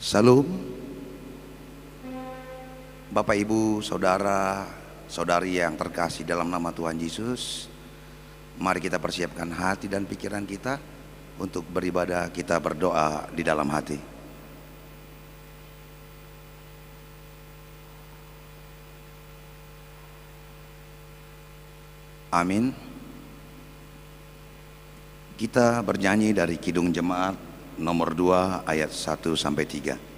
Salam, Bapak Ibu, Saudara, Saudari yang terkasih dalam nama Tuhan Yesus. Mari kita persiapkan hati dan pikiran kita untuk beribadah. Kita berdoa di dalam hati. Amin. Kita bernyanyi dari Kidung Jemaat nomor 2 ayat 1 sampai 3.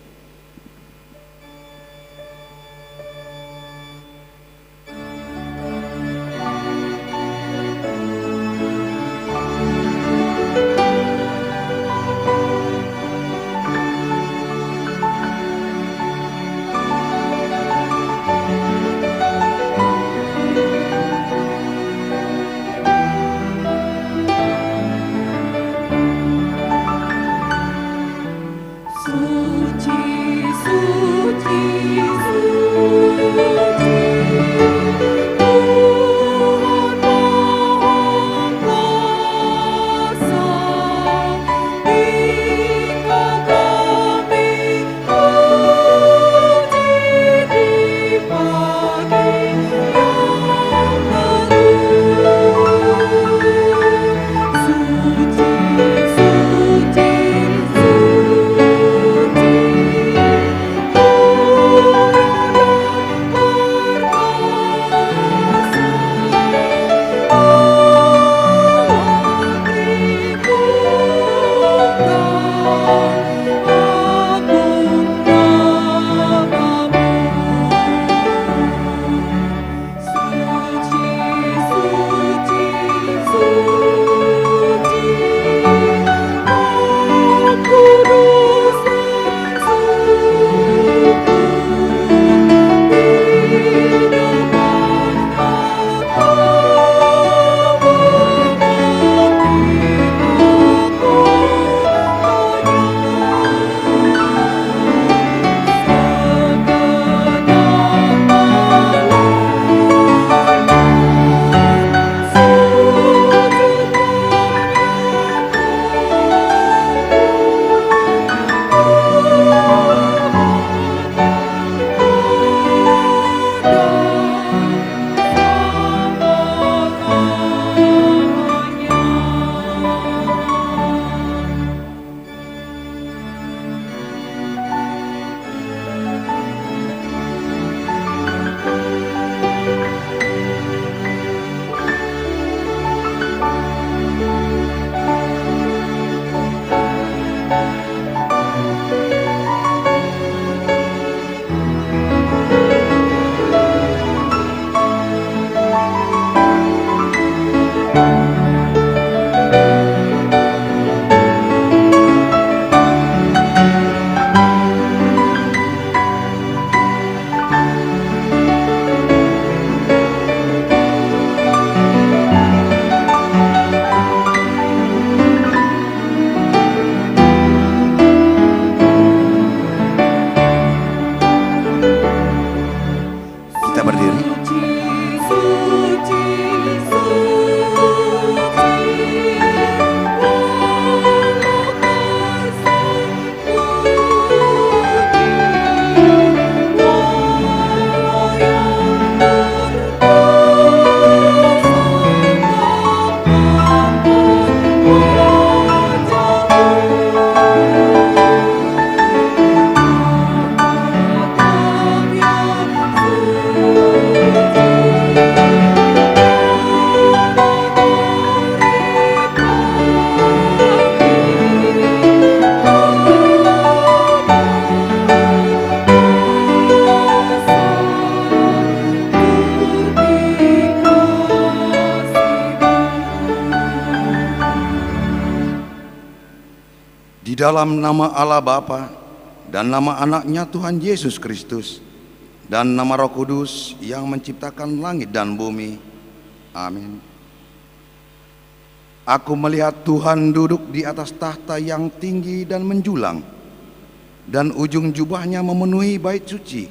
Dalam nama Allah Bapa dan nama anaknya Tuhan Yesus Kristus dan nama Roh Kudus yang menciptakan langit dan bumi. Amin. Aku melihat Tuhan duduk di atas tahta yang tinggi dan menjulang, dan ujung jubahnya memenuhi bait suci.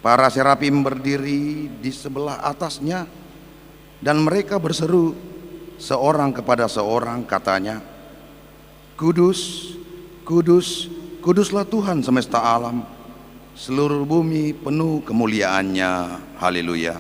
Para serafim berdiri di sebelah atasnya, dan mereka berseru seorang kepada seorang, katanya, Kudus, Kudus, Kuduslah Tuhan semesta alam, seluruh bumi penuh kemuliaan-Nya. Haleluya.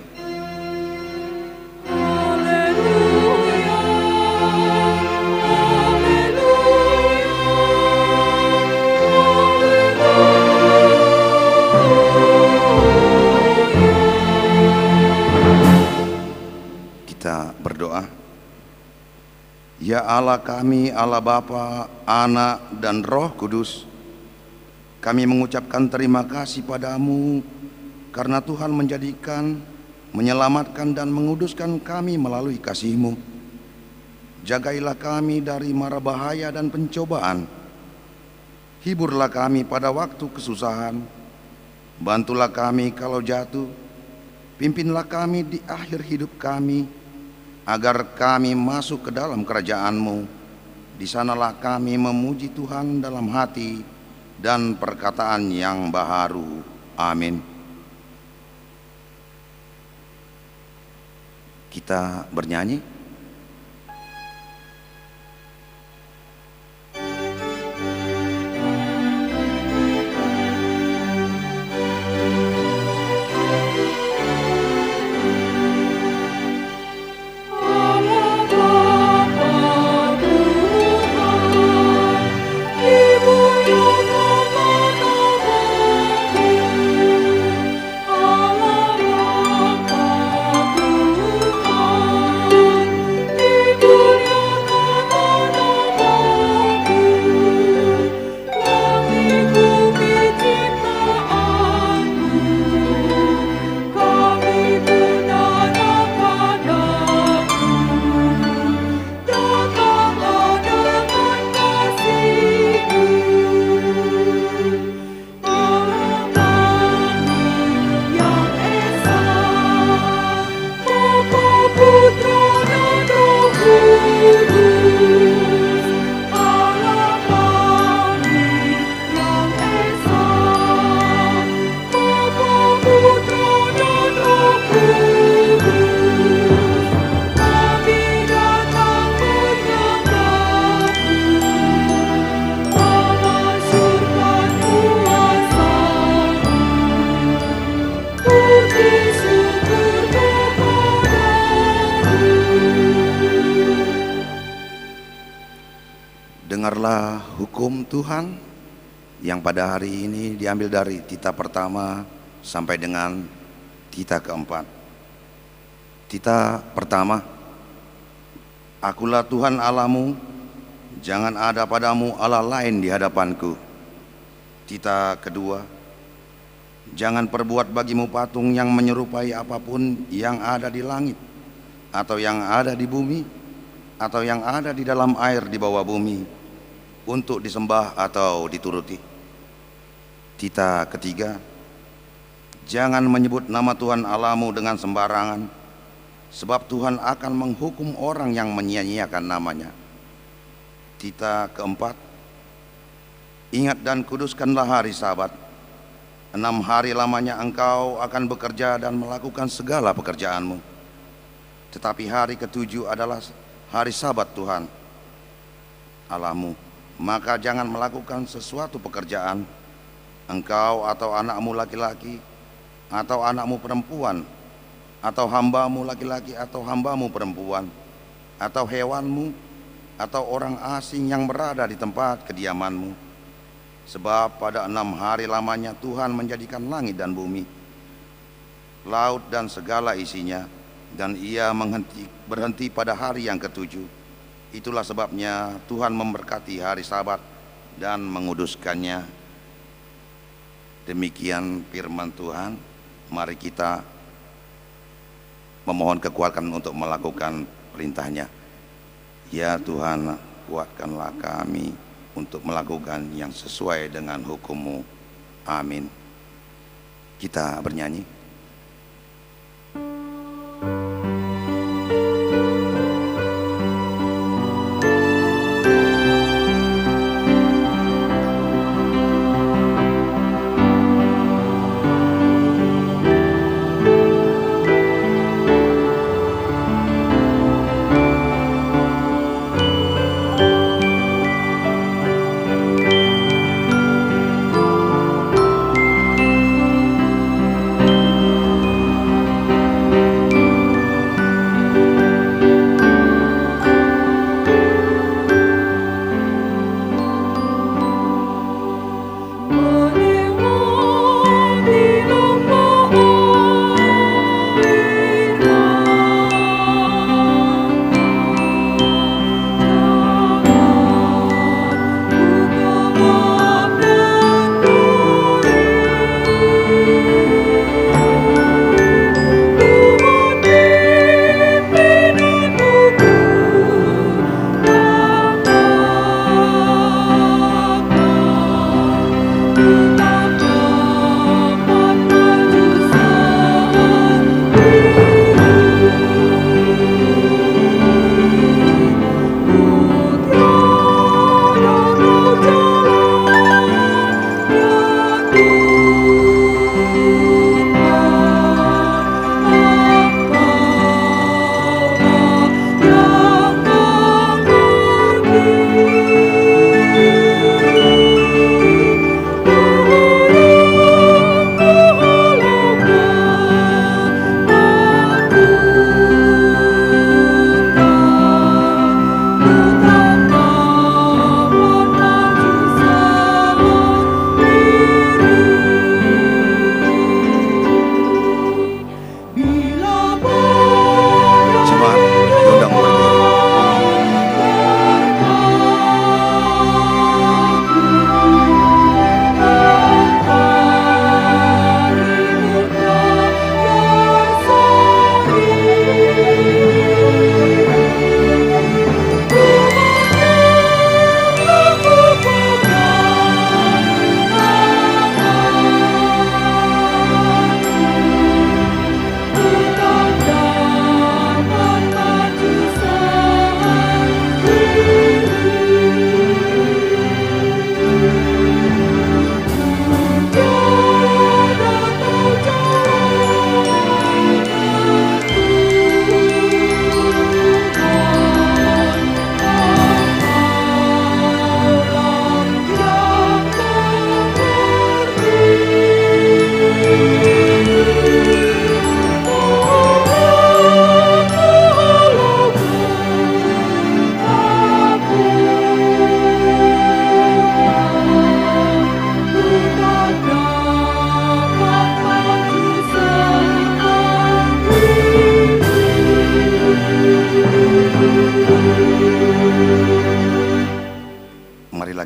Kita berdoa. Ya Allah kami, Allah Bapa, Anak, dan Roh Kudus, kami mengucapkan terima kasih padamu karena Tuhan menjadikan, menyelamatkan, dan menguduskan kami melalui kasih-Mu. Jagailah kami dari mara bahaya dan pencobaan. Hiburlah kami pada waktu kesusahan. Bantulah kami kalau jatuh. Pimpinlah kami di akhir hidup kami, agar kami masuk ke dalam kerajaan-Mu. Di sanalah kami memuji Tuhan dalam hati dan perkataan yang baharu. Amin. Kita bernyanyi. Dengarlah hukum Tuhan yang pada hari ini diambil dari tita pertama sampai dengan tita keempat. Tita pertama, Akulah Tuhan Allahmu, jangan ada padamu Allah lain di hadapanku. Tita kedua, jangan perbuat bagimu patung yang menyerupai apapun yang ada di langit, atau yang ada di bumi, atau yang ada di dalam air di bawah bumi, untuk disembah atau dituruti. Tita ketiga, jangan menyebut nama Tuhan Allahmu dengan sembarangan, sebab Tuhan akan menghukum orang yang menyia-nyiakan namanya. Tita keempat, ingat dan kuduskanlah hari Sabat. 6 hari lamanya engkau akan bekerja dan melakukan segala pekerjaanmu, tetapi hari ketujuh adalah hari Sabat Tuhan Allahmu. Maka jangan melakukan sesuatu pekerjaan, engkau atau anakmu laki-laki, atau anakmu perempuan, atau hambamu laki-laki atau hambamu perempuan, atau hewanmu, atau orang asing yang berada di tempat kediamanmu. Sebab pada 6 hari lamanya Tuhan menjadikan langit dan bumi, laut dan segala isinya, dan Ia berhenti pada hari yang ketujuh. Itulah sebabnya Tuhan memberkati hari Sabat dan menguduskannya. Demikian firman Tuhan. Mari kita memohon kekuatan untuk melakukan perintahnya. Ya Tuhan, kuatkanlah kami untuk melakukan yang sesuai dengan hukum-Mu. Amin. Kita bernyanyi.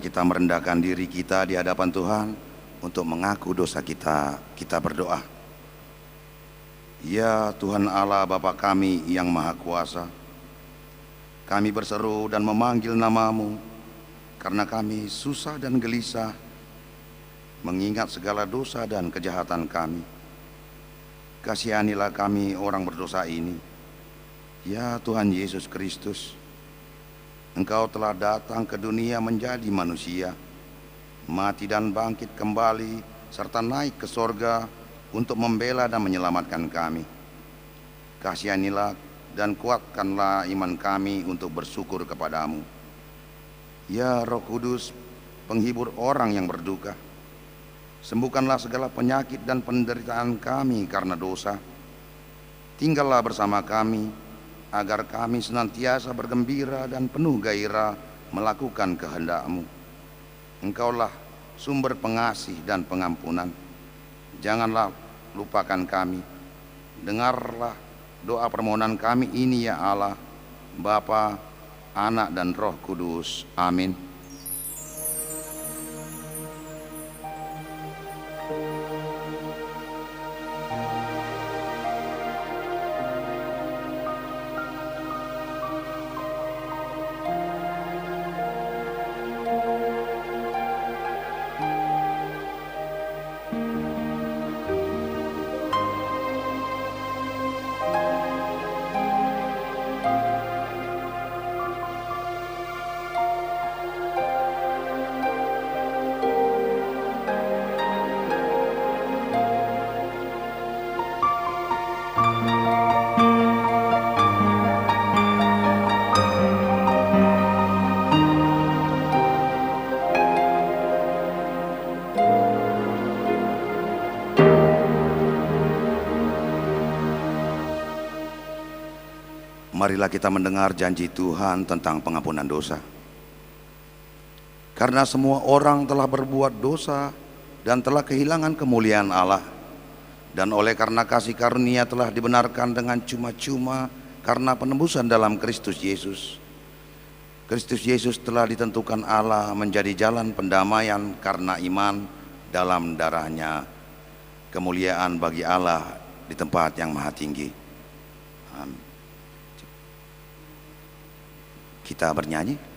kita merendahkan diri kita di hadapan Tuhan untuk mengaku dosa kita. Kita berdoa. Ya Tuhan Allah Bapa kami yang Maha Kuasa, kami berseru dan memanggil nama-Mu karena kami susah dan gelisah mengingat segala dosa dan kejahatan kami. Kasihanilah kami orang berdosa ini. Ya Tuhan Yesus Kristus, Engkau telah datang ke dunia menjadi manusia, mati dan bangkit kembali, serta naik ke sorga untuk membela dan menyelamatkan kami. Kasihanilah dan kuatkanlah iman kami untuk bersyukur kepadamu. Ya Roh Kudus, penghibur orang yang berduka, sembuhkanlah segala penyakit dan penderitaan kami karena dosa. Tinggallah bersama kami, agar kami senantiasa bergembira dan penuh gairah melakukan kehendak-Mu. Engkaulah sumber pengasih dan pengampunan. Janganlah lupakan kami. Dengarlah doa permohonan kami ini ya Allah, Bapa, Anak dan Roh Kudus. Amin. Marilah kita mendengar janji Tuhan tentang pengampunan dosa. Karena semua orang telah berbuat dosa dan telah kehilangan kemuliaan Allah, dan oleh karena kasih karunia telah dibenarkan dengan cuma-cuma karena penebusan dalam Kristus Yesus. Kristus Yesus telah ditentukan Allah menjadi jalan pendamaian karena iman dalam darahnya. Kemuliaan bagi Allah di tempat yang maha tinggi. Amin. Kita bernyanyi.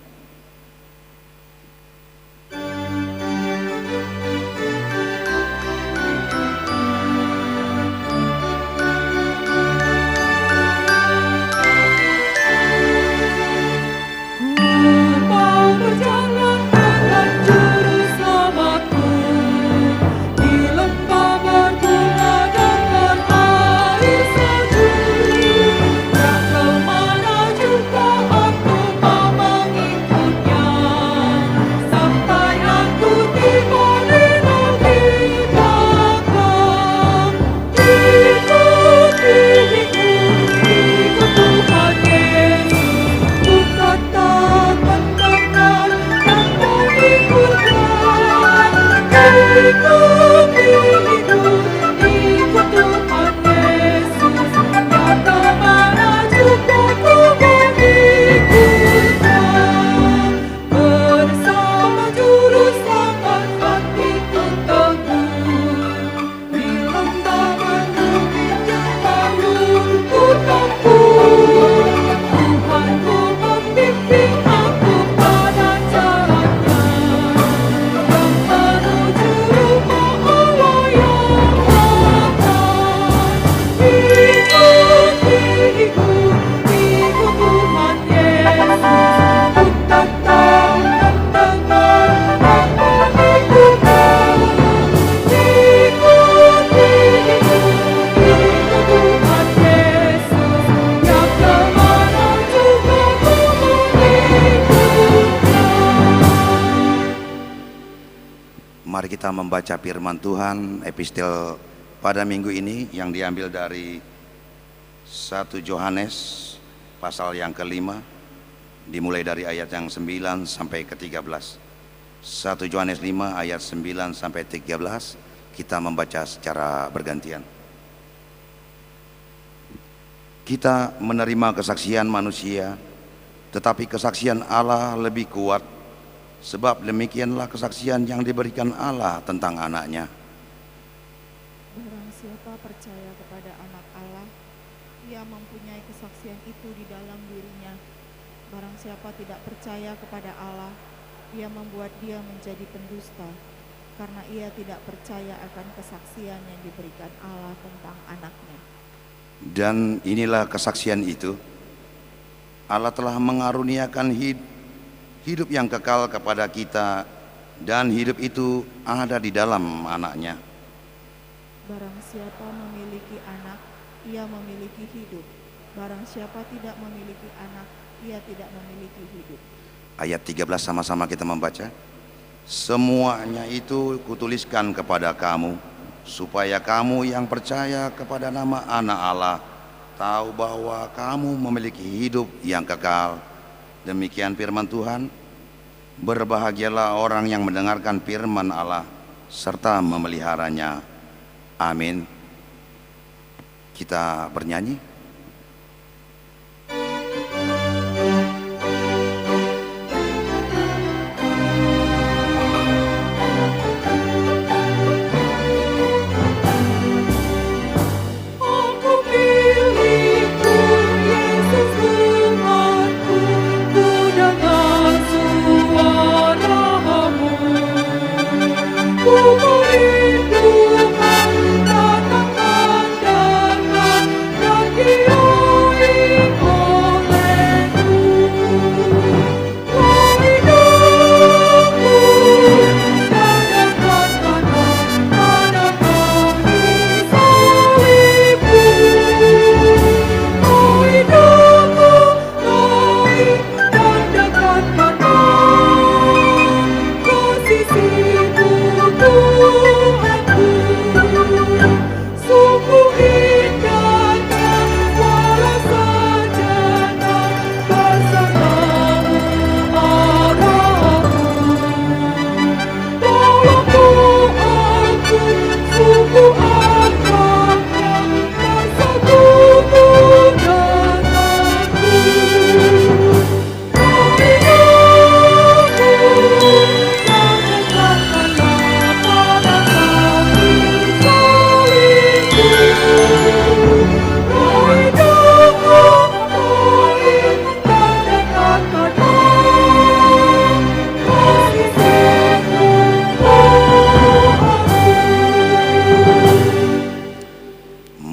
Mari kita membaca firman Tuhan epistel pada minggu ini yang diambil dari 1 Yohanes pasal yang kelima, dimulai dari ayat yang 9 sampai ke 13. 1 Yohanes 5 ayat 9 sampai 13, kita membaca secara bergantian. Kita menerima kesaksian manusia, tetapi kesaksian Allah lebih kuat. sebab demikianlah kesaksian yang diberikan Allah tentang anaknya. Barang siapa percaya kepada anak Allah, ia mempunyai kesaksian itu di dalam dirinya. Barang siapa tidak percaya kepada Allah, ia membuat dia menjadi pendusta, karena ia tidak percaya akan kesaksian yang diberikan Allah tentang anaknya. Dan inilah kesaksian itu, Allah telah mengaruniakan hidup yang kekal kepada kita, dan hidup itu ada di dalam anaknya. Barang siapa memiliki anak, ia memiliki hidup. Barang siapa tidak memiliki anak, ia tidak memiliki hidup. Ayat 13 sama-sama kita membaca. Semuanya itu kutuliskan kepada kamu, supaya kamu yang percaya kepada nama anak Allah tahu bahwa kamu memiliki hidup yang kekal. Demikian firman Tuhan. Berbahagialah orang yang mendengarkan firman Allah serta memeliharanya. Amin. Kita bernyanyi.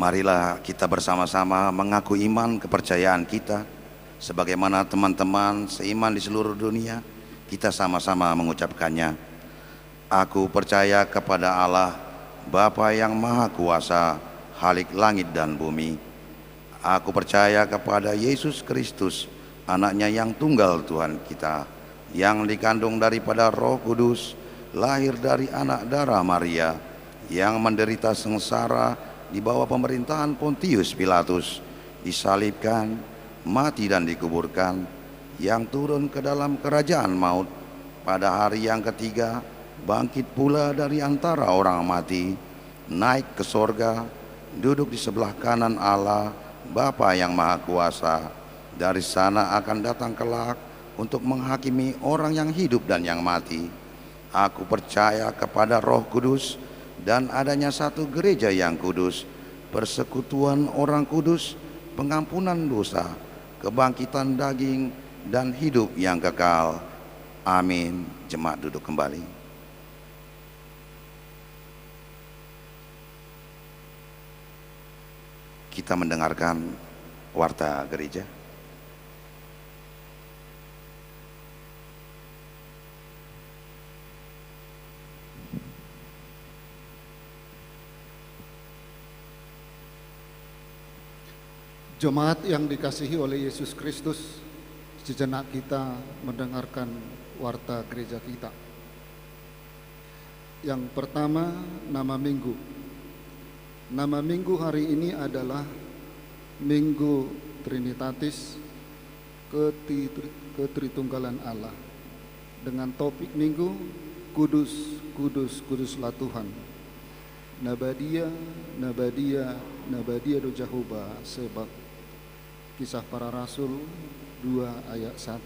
Marilah kita bersama-sama mengaku iman kepercayaan kita sebagaimana teman-teman seiman di seluruh dunia. Kita sama-sama mengucapkannya. Aku percaya kepada Allah, Bapa yang Maha Kuasa, Khalik langit dan bumi. Aku percaya kepada Yesus Kristus, anaknya yang tunggal Tuhan kita, yang dikandung daripada Roh Kudus, lahir dari anak darah Maria, yang menderita sengsara di bawah pemerintahan Pontius Pilatus, disalibkan, mati dan dikuburkan, yang turun ke dalam kerajaan maut, pada hari yang ketiga bangkit pula dari antara orang mati, naik ke sorga, duduk di sebelah kanan Allah Bapa yang Maha Kuasa. Dari sana akan datang kelak untuk menghakimi orang yang hidup dan yang mati. Aku percaya kepada Roh Kudus dan adanya satu gereja yang kudus, persekutuan orang kudus, pengampunan dosa, kebangkitan daging, dan hidup yang kekal. Amin. Jemaat duduk kembali. Kita mendengarkan warta gereja. Jemaat yang dikasihi oleh Yesus Kristus, sejenak kita mendengarkan warta gereja kita. Yang pertama, nama minggu. Nama minggu hari ini adalah Minggu Trinitatis, Ketritunggalan Allah. Dengan topik minggu, Kudus, Kudus, Kuduslah Tuhan. Nabadia, Nabadia, Nabadia do Jehovah sebab. Kisah Para Rasul 2 ayat 1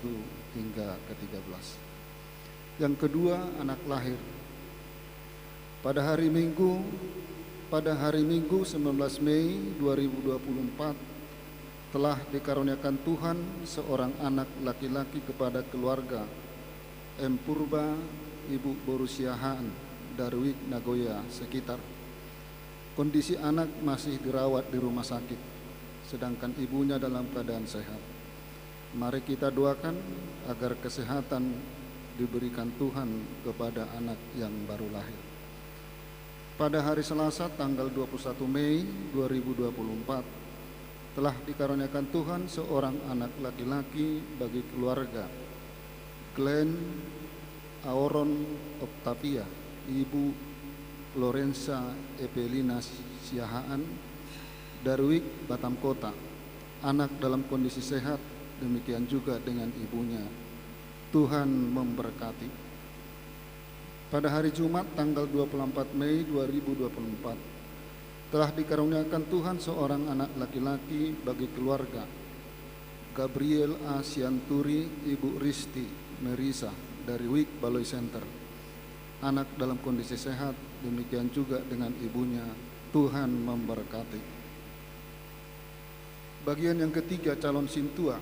hingga ke-13. Yang kedua, anak lahir. Pada hari Minggu 19 Mei 2024 telah dikaruniakan Tuhan seorang anak laki-laki kepada keluarga M. Purba, Ibu Borusiahaan, Darwik, Nagoya, sekitar. Kondisi anak masih dirawat di rumah sakit, sedangkan ibunya dalam keadaan sehat. Mari kita doakan agar kesehatan diberikan Tuhan kepada anak yang baru lahir. Pada hari Selasa tanggal 21 Mei 2024 telah dikaruniakan Tuhan seorang anak laki-laki bagi keluarga Glenn Aoron Octavia, Ibu Lorenza Evelina Siahaan, Darwik, Batam Kota. Anak dalam kondisi sehat, demikian juga dengan ibunya. Tuhan memberkati. Pada hari Jumat tanggal 24 Mei 2024 telah dikaruniakan Tuhan seorang anak laki-laki bagi keluarga Gabriel A. Sianturi, Ibu Risti Merisa dari WIK Baloi Center. Anak dalam kondisi sehat, demikian juga dengan ibunya. Tuhan memberkati. Bagian yang ketiga, calon sintua.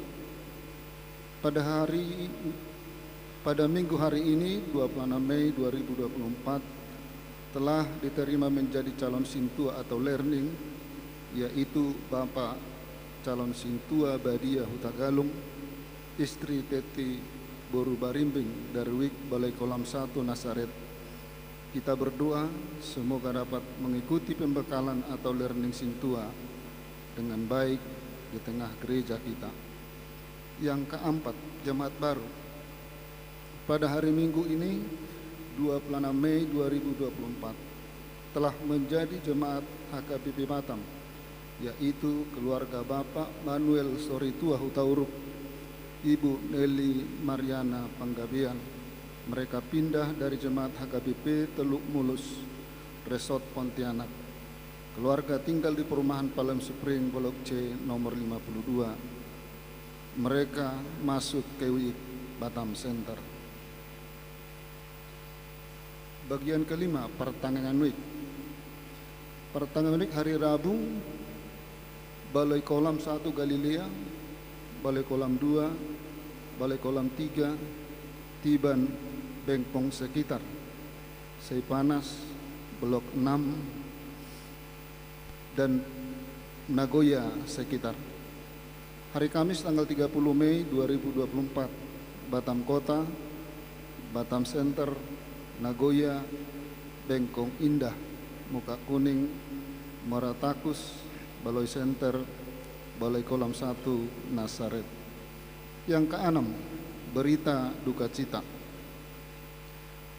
Pada minggu hari ini 26 Mei 2024 telah diterima menjadi calon sintua atau learning, yaitu Bapak calon sintua Badia Hutagalung, istri Teti Boru Barimbing dari WIK Balai Kolam 1 Nasaret. Kita berdoa semoga dapat mengikuti pembekalan atau learning sintua dengan baik di tengah gereja kita. Yang keempat, jemaat baru. Pada hari Minggu ini 26 Mei 2024 telah menjadi jemaat HKBP Batam, yaitu keluarga Bapak Manuel Soritua Hutauruk, Ibu Nelly Mariana Panggabean. Mereka pindah dari jemaat HKBP Teluk Mulus, Resort Pontianak. Keluarga tinggal di perumahan Palem Spring, Blok C nomor 52. Mereka masuk ke WIK Batam Center. Bagian kelima, pertengahan WIK. Pertengahan WIK hari Rabu, Balai Kolam 1 Galilea, Balai Kolam 2, Balai Kolam 3, Tiban, Bengkong sekitar, Seipanas, Blok 6, dan Nagoya sekitar. Hari Kamis tanggal 30 Mei 2024, Batam Kota, Batam Center, Nagoya, Bengkong Indah, Muka Kuning, Moratakus, Baloi Center, Balai Kolam 1 Nasaret. Yang keenam, berita duka cita.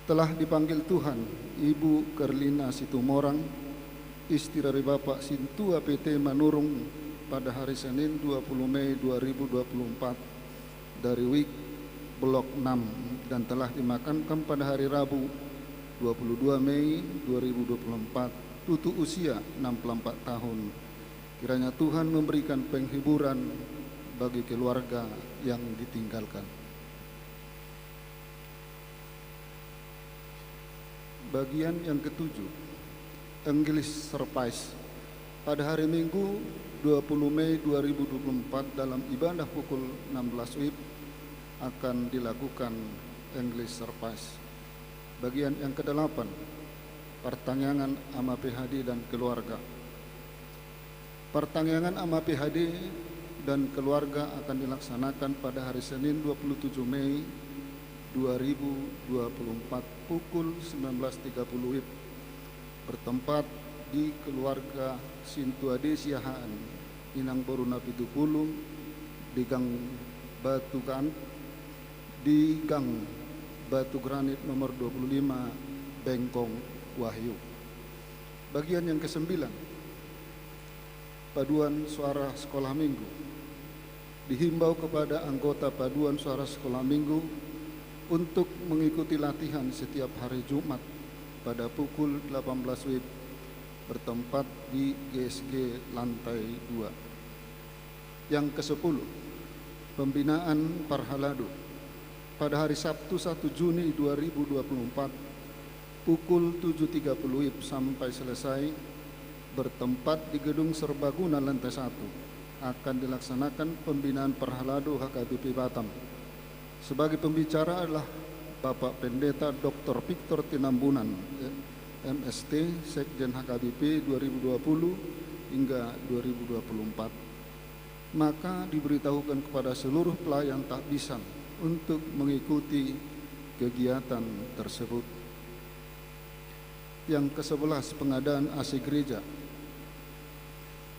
Telah dipanggil Tuhan Ibu Kerlina Situmorang, istri dari Bapak Sintua PT Manurung, pada hari Senin 20 Mei 2024 dari WIK Blok 6 dan telah dimakamkan pada hari Rabu 22 Mei 2024 tutu usia 64 tahun. Kiranya Tuhan memberikan penghiburan bagi keluarga yang ditinggalkan. Bagian yang ketujuh, English Surprise. Pada hari Minggu 20 Mei 2024 dalam ibadah pukul 16 WIB akan dilakukan English Surprise. Bagian yang ke-8, pertangyangan ama PHD dan keluarga. Pertangyangan ama PHD dan keluarga akan dilaksanakan pada hari Senin 27 Mei 2024 pukul 19.30 WIB bertempat di keluarga Sintuade Siahaan, Inang Boruna Pitupulu, di Gang Batu Granit nomor 25, Bengkong, Wahyu. Bagian yang ke-9, paduan suara sekolah minggu. Dihimbau kepada anggota paduan suara sekolah minggu untuk mengikuti latihan setiap hari Jumat pada pukul 18 WIB bertempat di GSG lantai 2. Yang ke-10, pembinaan Parhaladu. pada hari Sabtu 1 Juni 2024 pukul 7.30 WIB sampai selesai bertempat di Gedung Serbaguna lantai 1 akan dilaksanakan pembinaan Perhalado HKBP Batam. Sebagai pembicara adalah Bapak Pendeta Dr. Victor Tinambunan, MST, Sekjen HKBP 2020 hingga 2024. Maka diberitahukan kepada seluruh pelayan takbisan untuk mengikuti kegiatan tersebut. Yang ke-11, pengadaan AC gereja.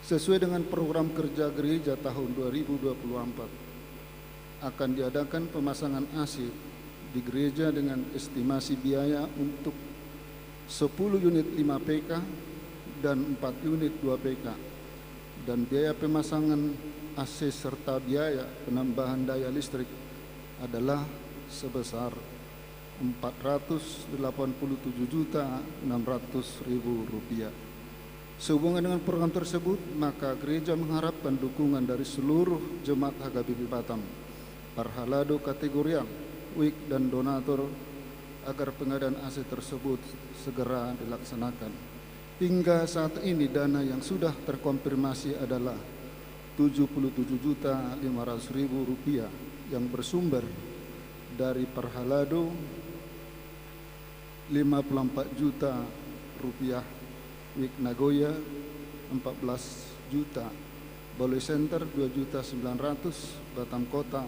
Sesuai dengan program kerja gereja tahun 2024, akan diadakan pemasangan AC di gereja dengan estimasi biaya untuk 10 unit 5 PK dan 4 unit 2 PK, dan biaya pemasangan AC serta biaya penambahan daya listrik adalah sebesar Rp487.600.000. Sehubungan dengan program tersebut, maka gereja mengharapkan dukungan dari seluruh jemaat HKBP Batam, Parhalado kategorial, WIK dan donatur agar pengadaan AC tersebut segera dilaksanakan. Hingga saat ini dana yang sudah terkonfirmasi adalah Rp77.500.000 yang bersumber dari Parhalado Rp54 juta, WIK Nagoya 14 juta, Baloi Center 2.900.000, Batam Kota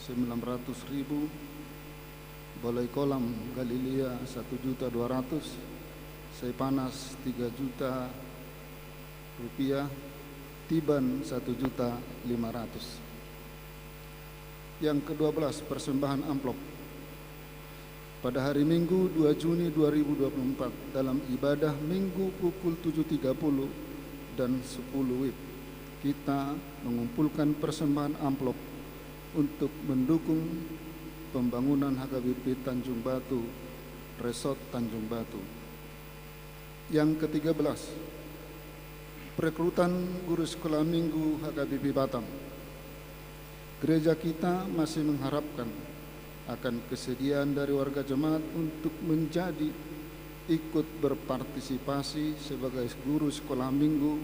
900.000, Balai Kolam Galilea 1.200.000, Saipanas 3 juta rupiah, Tiban 1.500.000. Yang ke-12, persembahan amplop. Pada hari Minggu 2 Juni 2024 dalam ibadah Minggu pukul 7.30 dan 10 WIB, kita mengumpulkan persembahan amplop untuk mendukung pembangunan HKBP Tanjung Batu, Resort Tanjung Batu. Yang ke-13, perekrutan guru sekolah minggu HKBP Batam. Gereja kita masih mengharapkan akan kesediaan dari warga jemaat untuk menjadi ikut berpartisipasi sebagai guru sekolah minggu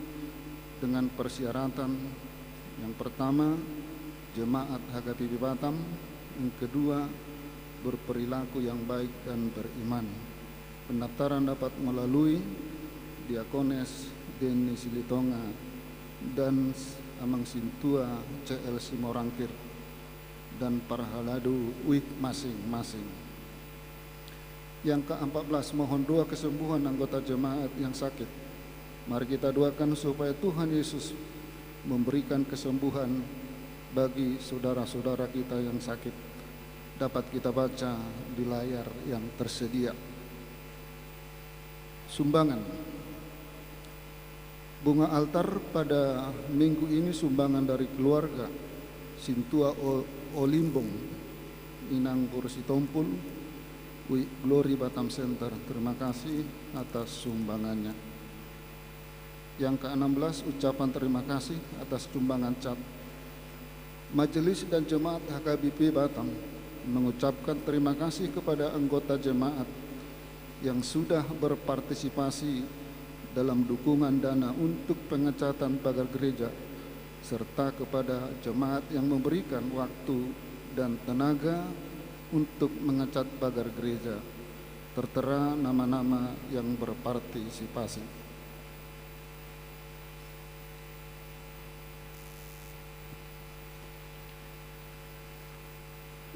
dengan persyaratan: yang pertama, jemaat HKBP Batam; yang kedua, berperilaku yang baik dan beriman. Pendaftaran dapat melalui Diakones Deni Silitonga dan Amang Sintua CLC Morangkir dan Parhalado WIK masing-masing. Yang ke-14, mohon doa kesembuhan anggota jemaat yang sakit. Mari kita doakan supaya Tuhan Yesus memberikan kesembuhan bagi saudara-saudara kita yang sakit. Dapat kita baca di layar yang tersedia. Sumbangan. Bunga altar pada minggu ini sumbangan dari keluarga Sintua Olimbong, Inang Kursi Tompul, Glory Batam Center. Terima kasih atas sumbangannya. Yang ke-16, ucapan terima kasih atas sumbangan cat. Majelis dan jemaat HKBP Batam mengucapkan terima kasih kepada anggota jemaat yang sudah berpartisipasi dalam dukungan dana untuk pengecatan pagar gereja, serta kepada jemaat yang memberikan waktu dan tenaga untuk mengecat pagar gereja. Tertera nama-nama yang berpartisipasi.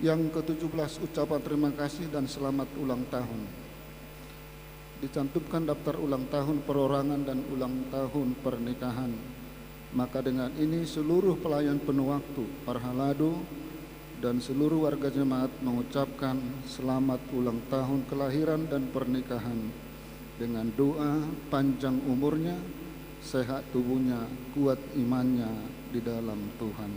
Yang ke-17, ucapan terima kasih dan selamat ulang tahun. Dicantumkan daftar ulang tahun perorangan dan ulang tahun pernikahan. Maka dengan ini seluruh pelayan penuh waktu Parhalado dan seluruh warga jemaat mengucapkan selamat ulang tahun kelahiran dan pernikahan dengan doa panjang umurnya, sehat tubuhnya, kuat imannya di dalam Tuhan.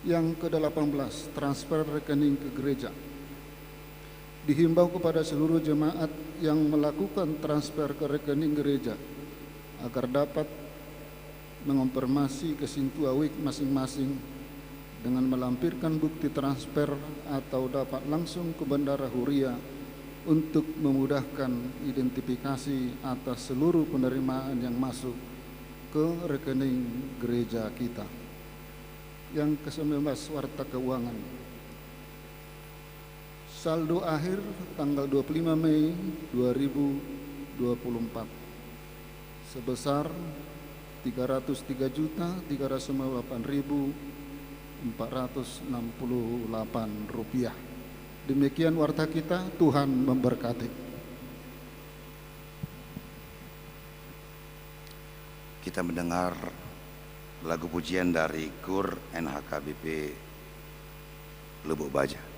Yang ke-18, transfer rekening ke gereja. Dihimbau kepada seluruh jemaat yang melakukan transfer ke rekening gereja agar dapat mengonfirmasi ke Sintua WIK masing-masing dengan melampirkan bukti transfer atau dapat langsung ke Bandara Huria untuk memudahkan identifikasi atas seluruh penerimaan yang masuk ke rekening gereja kita. Yang ke-19, warta keuangan. Saldo akhir tanggal 25 Mei 2024 sebesar Rp398.468. Demikian warta kita, Tuhan memberkati. Kita mendengar lagu pujian dari KUR NHKBP Lubuk Baja.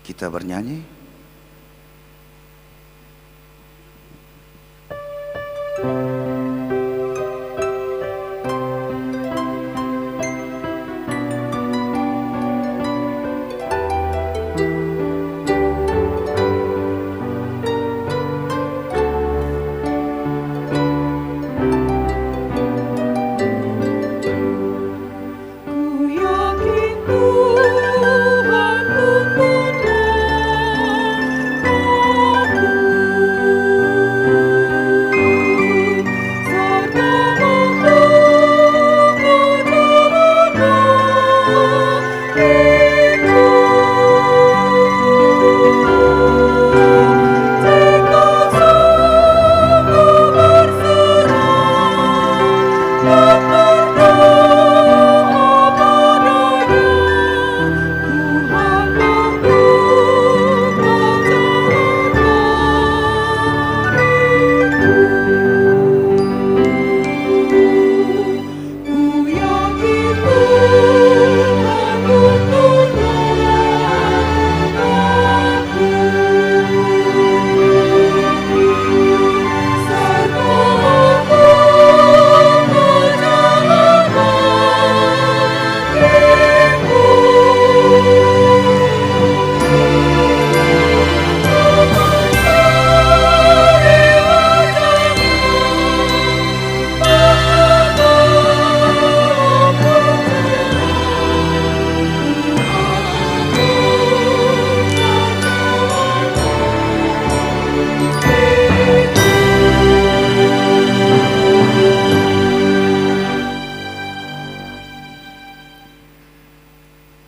Kita bernyanyi.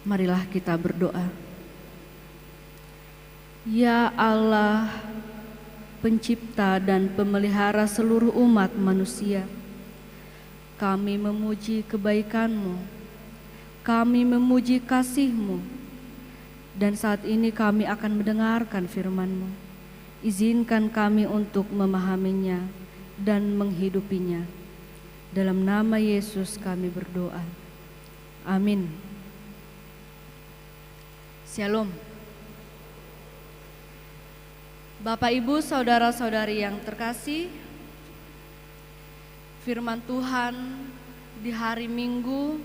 Marilah kita berdoa. Ya Allah, pencipta dan pemelihara seluruh umat manusia, kami memuji kebaikan-Mu, kami memuji kasih-Mu, dan saat ini kami akan mendengarkan firman-Mu. Izinkan kami untuk memahaminya dan menghidupinya. Dalam nama Yesus kami berdoa. Amin. Shalom. Bapak, Ibu, saudara-saudari yang terkasih, firman Tuhan di hari Minggu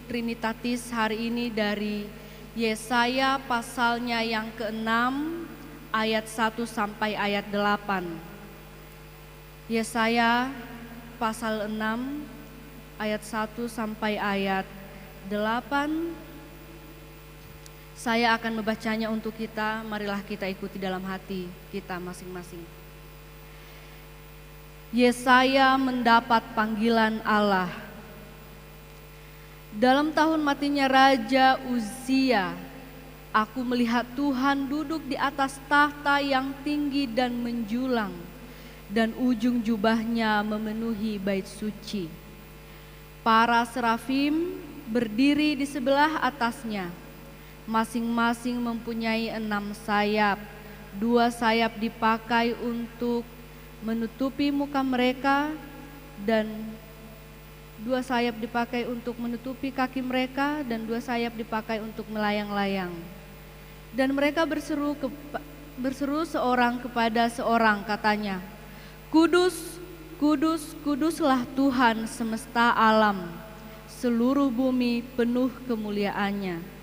Trinitatis hari ini dari Yesaya pasalnya yang ke-6 ayat 1 sampai ayat 8. Yesaya pasal 6 ayat 1 sampai ayat 8. Saya akan membacanya untuk kita, marilah kita ikuti dalam hati kita masing-masing. Yesaya mendapat panggilan Allah. Dalam tahun matinya Raja Uzia, aku melihat Tuhan duduk di atas tahta yang tinggi dan menjulang, dan ujung jubahnya memenuhi bait suci. Para serafim berdiri di sebelah atasnya, masing-masing mempunyai 6 sayap. 2 sayap dipakai untuk menutupi muka mereka, dan 2 sayap dipakai untuk menutupi kaki mereka, dan 2 sayap dipakai untuk melayang-layang. Dan mereka berseru seorang kepada seorang, katanya, Kudus, kudus, kuduslah Tuhan semesta alam, seluruh bumi penuh kemuliaannya.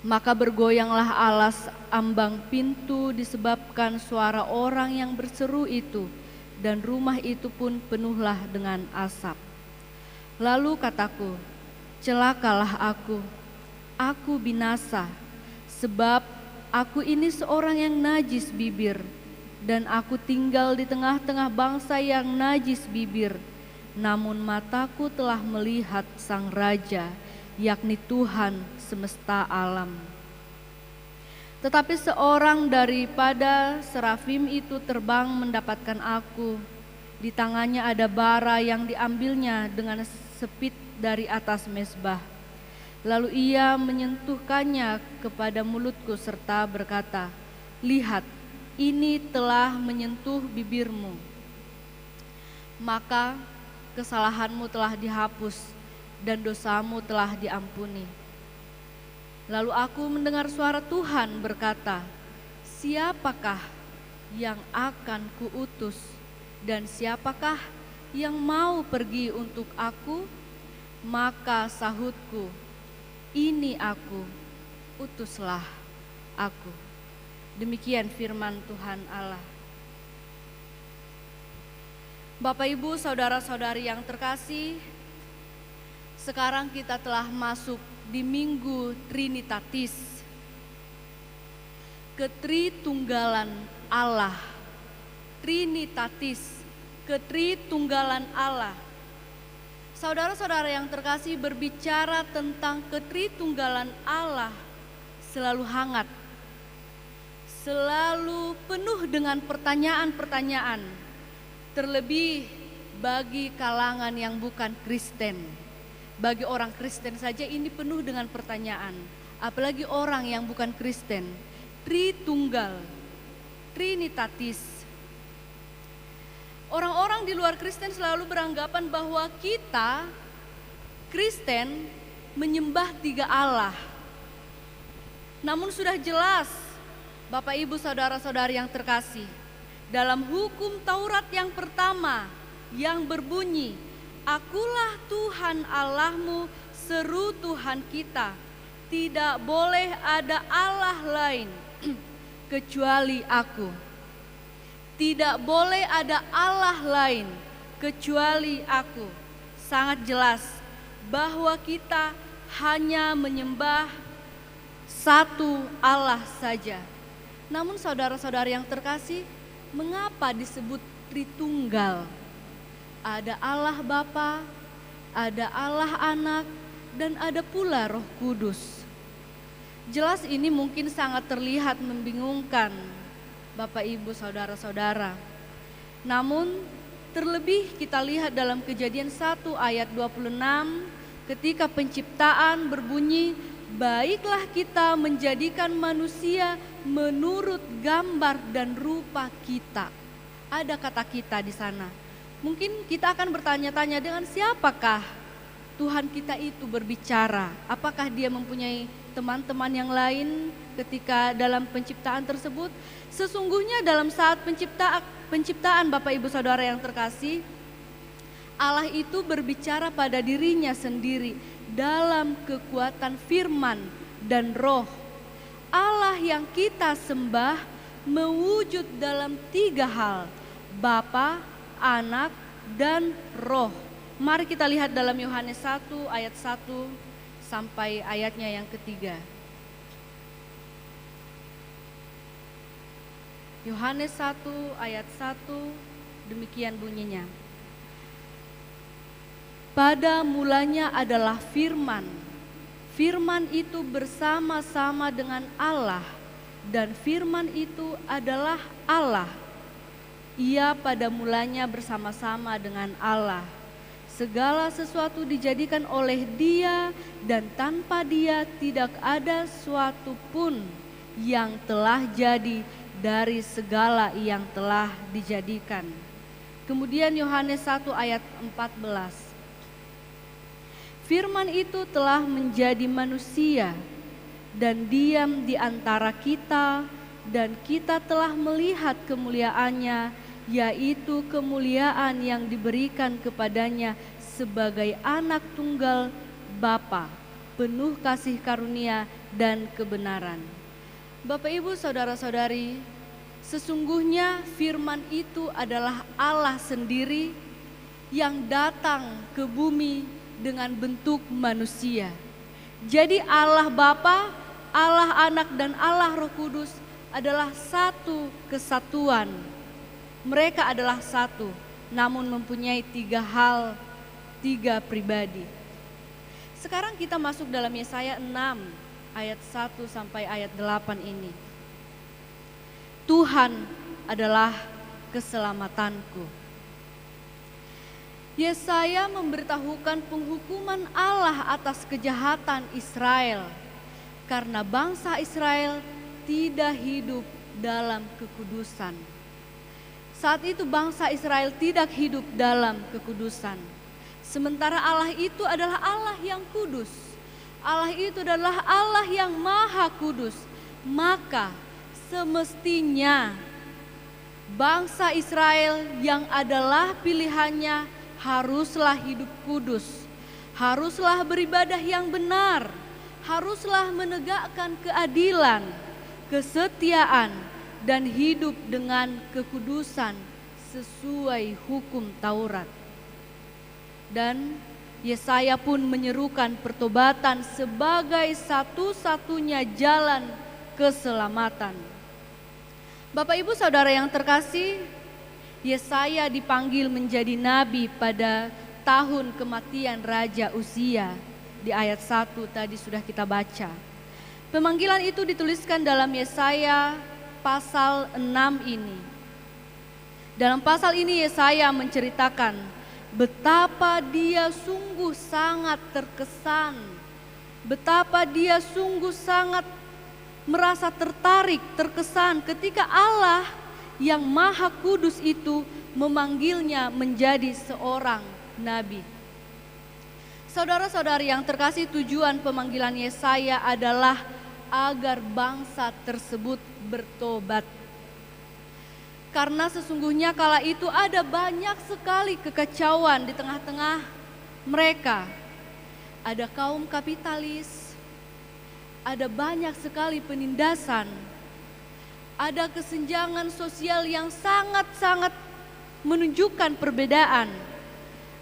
Maka bergoyanglah alas ambang pintu disebabkan suara orang yang berseru itu, dan rumah itu pun penuhlah dengan asap. Lalu kataku, celakalah aku binasa, sebab aku ini seorang yang najis bibir, dan aku tinggal di tengah-tengah bangsa yang najis bibir. Namun mataku telah melihat Sang Raja, yakni Tuhan semesta alam. Tetapi seorang daripada serafim itu terbang mendapatkan aku. Di tangannya ada bara yang diambilnya dengan sepit dari atas mezbah. Lalu ia menyentuhkannya kepada mulutku serta berkata, lihat, ini telah menyentuh bibirmu. Maka kesalahanmu telah dihapus dan dosamu telah diampuni. Lalu aku mendengar suara Tuhan berkata, "Siapakah yang akan kuutus dan siapakah yang mau pergi untuk aku?" Maka sahutku, "Ini aku, utuslah aku." Demikian firman Tuhan Allah. Bapak, Ibu, saudara-saudari yang terkasih, sekarang kita telah masuk di Minggu Trinitatis, ketritunggalan Allah. Trinitatis, ketritunggalan Allah. Saudara-saudara yang terkasih, berbicara tentang ketritunggalan Allah selalu hangat, selalu penuh dengan pertanyaan-pertanyaan, terlebih bagi kalangan yang bukan Kristen. Bagi orang Kristen saja ini penuh dengan pertanyaan, apalagi orang yang bukan Kristen. Tritunggal, Trinitatis. Orang-orang di luar Kristen selalu beranggapan bahwa kita Kristen menyembah 3 Allah. Namun sudah jelas, Bapak, Ibu, saudara-saudari yang terkasih, dalam hukum Taurat yang pertama yang berbunyi, "Akulah Tuhan Allahmu, seru Tuhan kita. Tidak boleh ada Allah lain kecuali aku." Tidak boleh ada Allah lain kecuali aku. Sangat jelas bahwa kita hanya menyembah satu Allah saja. Namun saudara-saudari yang terkasih, mengapa disebut Tritunggal? Ada Allah Bapa, ada Allah Anak, dan ada pula Roh Kudus. Jelas ini mungkin sangat terlihat membingungkan Bapak, Ibu, saudara-saudara. Namun terlebih kita lihat dalam Kejadian 1 ayat 26 ketika penciptaan berbunyi, "Baiklah kita menjadikan manusia menurut gambar dan rupa kita." Ada kata kita di sana. Mungkin kita akan bertanya-tanya, dengan siapakah Tuhan kita itu berbicara? Apakah dia mempunyai teman-teman yang lain ketika dalam penciptaan tersebut? Sesungguhnya dalam saat penciptaan Bapak, Ibu, saudara yang terkasih, Allah itu berbicara pada dirinya sendiri dalam kekuatan firman dan roh. Allah yang kita sembah mewujud dalam 3 hal, Bapa, Anak, dan Roh. Mari kita lihat dalam Yohanes 1 ayat 1 sampai ayatnya yang ketiga. Yohanes 1 ayat 1 demikian bunyinya. "Pada mulanya adalah firman. Firman itu bersama-sama dengan Allah, dan firman itu adalah Allah. Ia pada mulanya bersama-sama dengan Allah. Segala sesuatu dijadikan oleh Dia, dan tanpa Dia tidak ada suatu pun yang telah jadi dari segala yang telah dijadikan." Kemudian Yohanes 1 ayat 14. "Firman itu telah menjadi manusia dan diam di antara kita, dan kita telah melihat kemuliaannya, yaitu kemuliaan yang diberikan kepadanya sebagai anak tunggal Bapa, penuh kasih karunia dan kebenaran." Bapak, Ibu, saudara-saudari, sesungguhnya firman itu adalah Allah sendiri yang datang ke bumi dengan bentuk manusia. Jadi Allah Bapa, Allah Anak, dan Allah Roh Kudus adalah satu kesatuan. Mereka adalah satu, namun mempunyai 3 hal, 3 pribadi. Sekarang kita masuk dalam Yesaya 6 ayat 1 sampai ayat 8 ini. "Tuhan adalah keselamatanku." Yesaya memberitahukan penghukuman Allah atas kejahatan Israel, karena bangsa Israel tidak hidup dalam kekudusan. Saat itu bangsa Israel tidak hidup dalam kekudusan. Sementara Allah itu adalah Allah yang kudus. Allah itu adalah Allah yang Maha Kudus. Maka semestinya bangsa Israel yang adalah pilihannya haruslah hidup kudus, haruslah beribadah yang benar, haruslah menegakkan keadilan, kesetiaan, dan hidup dengan kekudusan sesuai hukum Taurat. Dan Yesaya pun menyerukan pertobatan sebagai satu-satunya jalan keselamatan. Bapak Ibu Saudara yang terkasih, Yesaya dipanggil menjadi nabi pada tahun kematian Raja Uzia. Di ayat 1 tadi sudah kita baca. Pemanggilan itu dituliskan dalam Yesaya pasal 6 ini. Dalam pasal ini Yesaya menceritakan betapa dia sungguh sangat terkesan, betapa dia sungguh sangat merasa tertarik, terkesan ketika Allah yang Maha Kudus itu memanggilnya menjadi seorang nabi. Saudara-saudari yang terkasih, tujuan pemanggilan Yesaya adalah agar bangsa tersebut bertobat. Karena sesungguhnya kala itu ada banyak sekali kekacauan di tengah-tengah mereka. Ada kaum kapitalis, ada banyak sekali penindasan, ada kesenjangan sosial yang sangat-sangat menunjukkan perbedaan.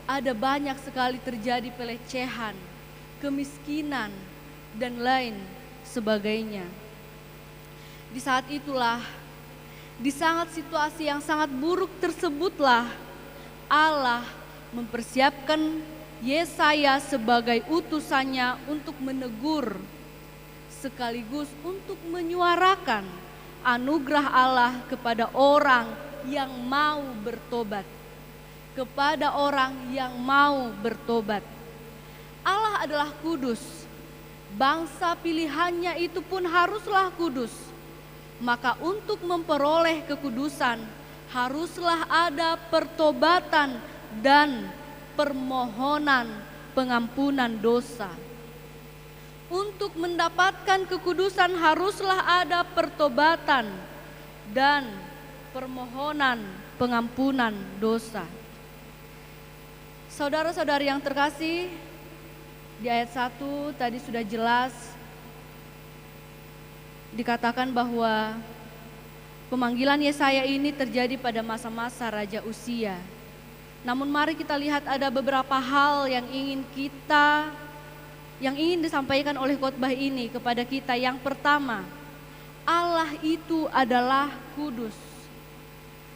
Ada banyak sekali terjadi pelecehan, kemiskinan, dan lain sebagainya. Di saat itulah, di sangat situasi yang sangat buruk tersebutlah Allah mempersiapkan Yesaya sebagai utusannya untuk menegur sekaligus untuk menyuarakan anugerah Allah kepada orang yang mau bertobat. Kepada orang yang mau bertobat. Allah adalah kudus. Bangsa pilihannya itu pun haruslah kudus. Maka untuk memperoleh kekudusan haruslah ada pertobatan dan permohonan pengampunan dosa. Untuk mendapatkan kekudusan haruslah ada pertobatan dan permohonan pengampunan dosa. Saudara-saudari yang terkasih, di ayat 1 tadi sudah jelas dikatakan bahwa pemanggilan Yesaya ini terjadi pada masa-masa Raja Uzia. Namun mari kita lihat ada beberapa hal yang ingin disampaikan oleh khotbah ini kepada kita. Yang pertama, Allah itu adalah kudus.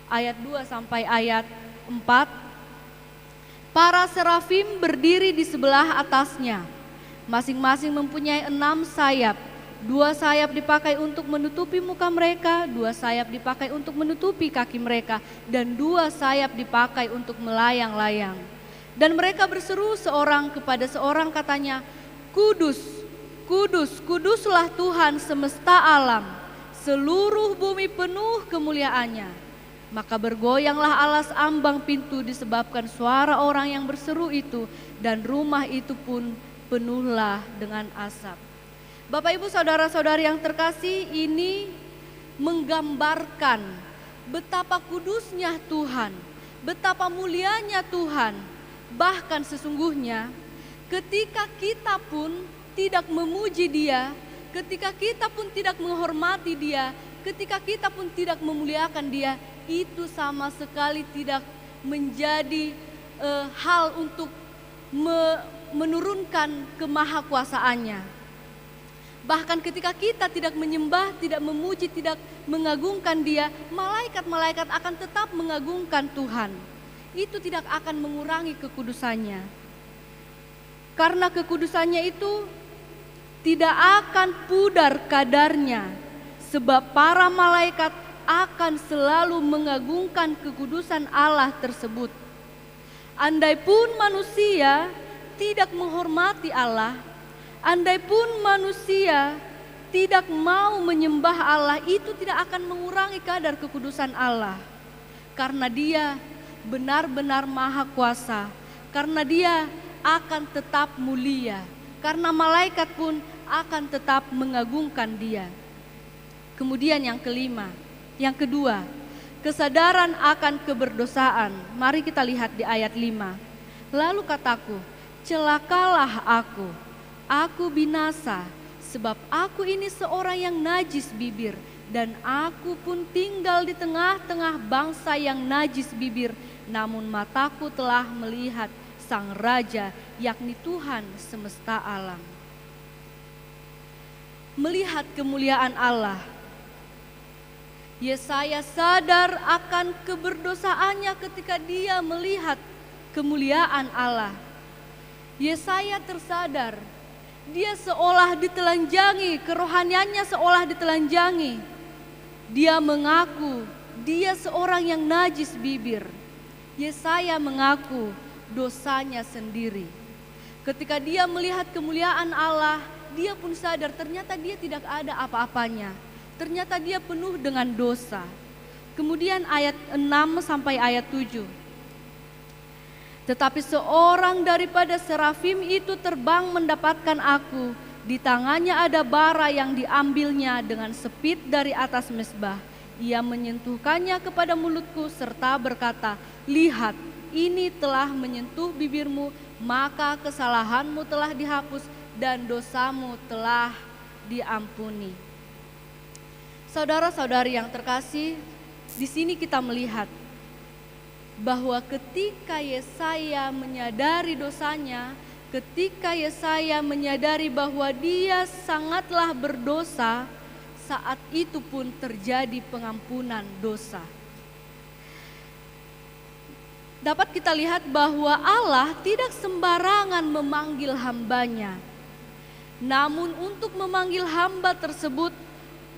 Ayat 2 sampai ayat 4. Para serafim berdiri di sebelah atasnya, masing-masing mempunyai 6 sayap. 2 sayap dipakai untuk menutupi muka mereka, 2 sayap dipakai untuk menutupi kaki mereka, dan 2 sayap dipakai untuk melayang-layang. Dan mereka berseru seorang kepada seorang, katanya, Kudus, kudus, kuduslah Tuhan semesta alam, seluruh bumi penuh kemuliaannya. Maka bergoyanglah alas ambang pintu disebabkan suara orang yang berseru itu, dan rumah itu pun penuhlah dengan asap. Bapak Ibu saudara-saudari yang terkasih, ini menggambarkan betapa kudusnya Tuhan, betapa mulianya Tuhan. Bahkan sesungguhnya ketika kita pun tidak memuji Dia, ketika kita pun tidak menghormati Dia, ketika kita pun tidak memuliakan Dia, itu sama sekali tidak menjadi hal untuk menurunkan kemahakuasaannya. Bahkan ketika kita tidak menyembah, tidak memuji, tidak mengagungkan Dia, malaikat-malaikat akan tetap mengagungkan Tuhan. Itu tidak akan mengurangi kekudusannya. Karena kekudusannya itu tidak akan pudar kadarnya, sebab para malaikat akan selalu mengagungkan kekudusan Allah tersebut. Andai pun manusia tidak menghormati Allah, andai pun manusia tidak mau menyembah Allah, itu tidak akan mengurangi kadar kekudusan Allah. Karena Dia benar-benar maha kuasa, karena Dia akan tetap mulia, karena malaikat pun akan tetap mengagungkan dia. Kemudian yang kedua, kesadaran akan keberdosaan. Mari kita lihat di ayat 5. Lalu kataku, celakalah aku binasa, sebab aku ini seorang yang najis bibir, dan aku pun tinggal di tengah-tengah bangsa yang najis bibir, namun mataku telah melihat Sang Raja, yakni Tuhan semesta alam. Melihat kemuliaan Allah, Yesaya sadar akan keberdosaannya ketika dia melihat kemuliaan Allah. Yesaya tersadar, dia seolah ditelanjangi, kerohaniannya seolah ditelanjangi. Dia mengaku dia seorang yang najis bibir. Yesaya mengaku dosanya sendiri. Ketika dia melihat kemuliaan Allah, dia pun sadar ternyata dia tidak ada apa-apanya. Ternyata dia penuh dengan dosa. Kemudian ayat 6 sampai ayat 7. Tetapi seorang daripada serafim itu terbang mendapatkan aku. Di tangannya ada bara yang diambilnya dengan sepit dari atas mezbah. Ia menyentuhkannya kepada mulutku serta berkata, lihat, ini telah menyentuh bibirmu, maka kesalahanmu telah dihapus dan dosamu telah diampuni. Saudara-saudari yang terkasih, di sini kita melihat bahwa ketika Yesaya menyadari dosanya, ketika Yesaya menyadari bahwa dia sangatlah berdosa, saat itu pun terjadi pengampunan dosa. Dapat kita lihat bahwa Allah tidak sembarangan memanggil hambanya. Namun untuk memanggil hamba tersebut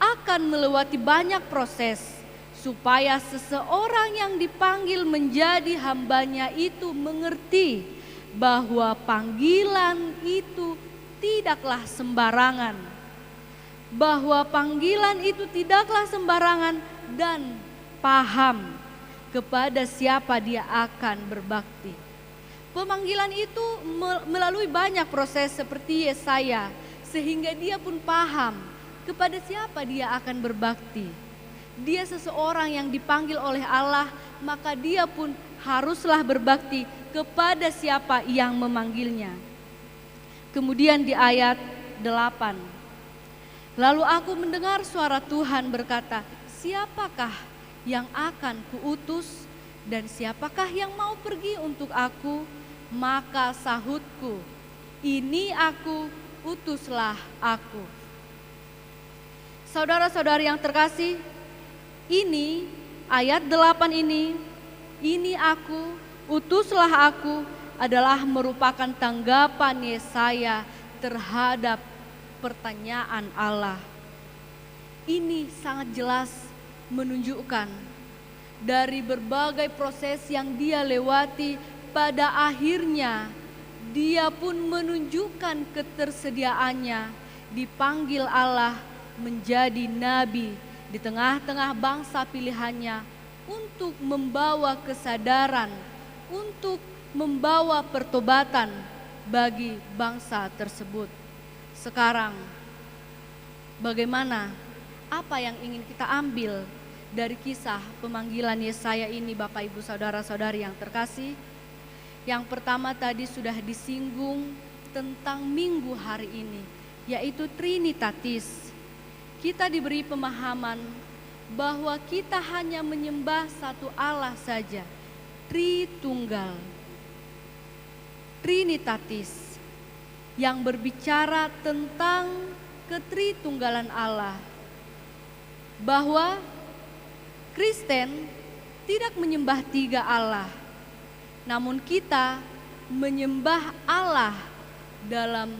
akan melewati banyak proses supaya seseorang yang dipanggil menjadi hambanya itu mengerti bahwa panggilan itu tidaklah sembarangan. Bahwa panggilan itu tidaklah sembarangan dan paham kepada siapa dia akan berbakti. Pemanggilan itu melalui banyak proses seperti Yesaya, sehingga dia pun paham kepada siapa dia akan berbakti. Dia seseorang yang dipanggil oleh Allah, maka dia pun haruslah berbakti kepada siapa yang memanggilnya. Kemudian di ayat 8. Lalu aku mendengar suara Tuhan berkata, siapakah yang akan kuutus dan siapakah yang mau pergi untuk aku? Maka sahutku, ini aku, utuslah aku. Saudara-saudari yang terkasih, ini ayat 8 ini aku, utuslah aku adalah merupakan tanggapan Yesaya terhadap pertanyaan Allah. Ini sangat jelas menunjukkan dari berbagai proses yang dia lewati, pada akhirnya dia pun menunjukkan ketersediaannya dipanggil Allah menjadi nabi di tengah-tengah bangsa pilihannya untuk membawa kesadaran, untuk membawa pertobatan bagi bangsa tersebut. Sekarang bagaimana? Apa yang ingin kita ambil dari kisah pemanggilan Yesaya ini, Bapak Ibu Saudara-saudari yang terkasih? Yang pertama tadi sudah disinggung tentang minggu hari ini, yaitu Trinitatis. Kita diberi pemahaman bahwa kita hanya menyembah satu Allah saja, Tritunggal. Trinitatis yang berbicara tentang ketritunggalan Allah. Bahwa Kristen tidak menyembah tiga Allah, namun kita menyembah Allah dalam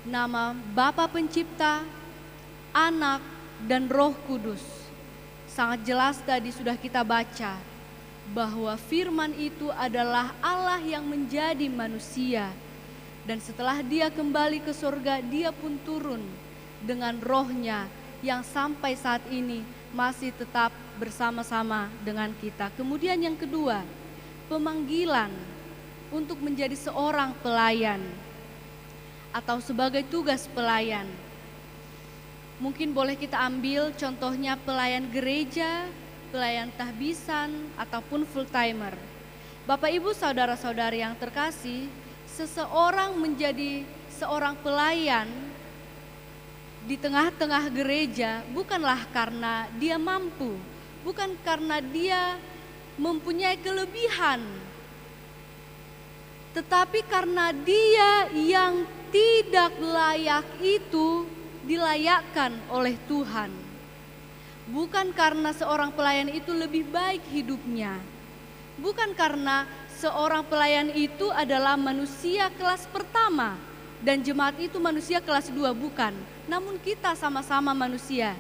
nama Bapa Pencipta, Anak, dan Roh Kudus. Sangat jelas tadi sudah kita baca bahwa firman itu adalah Allah yang menjadi manusia. Dan setelah dia kembali ke surga, dia pun turun dengan rohnya yang sampai saat ini masih tetap bersama-sama dengan kita. Kemudian yang kedua, pemanggilan untuk menjadi seorang pelayan atau sebagai tugas pelayan. Mungkin boleh kita ambil contohnya pelayan gereja, pelayan tahbisan, ataupun full timer. Bapak Ibu saudara-saudari yang terkasih, seseorang menjadi seorang pelayan di tengah-tengah gereja bukanlah karena dia mampu, bukan karena dia mempunyai kelebihan, tetapi karena dia yang tidak layak itu dilayakkan oleh Tuhan. Bukan karena seorang pelayan itu lebih baik hidupnya, bukan karena seorang pelayan itu adalah manusia kelas pertama dan jemaat itu manusia kelas 2, bukan. Namun kita sama-sama manusia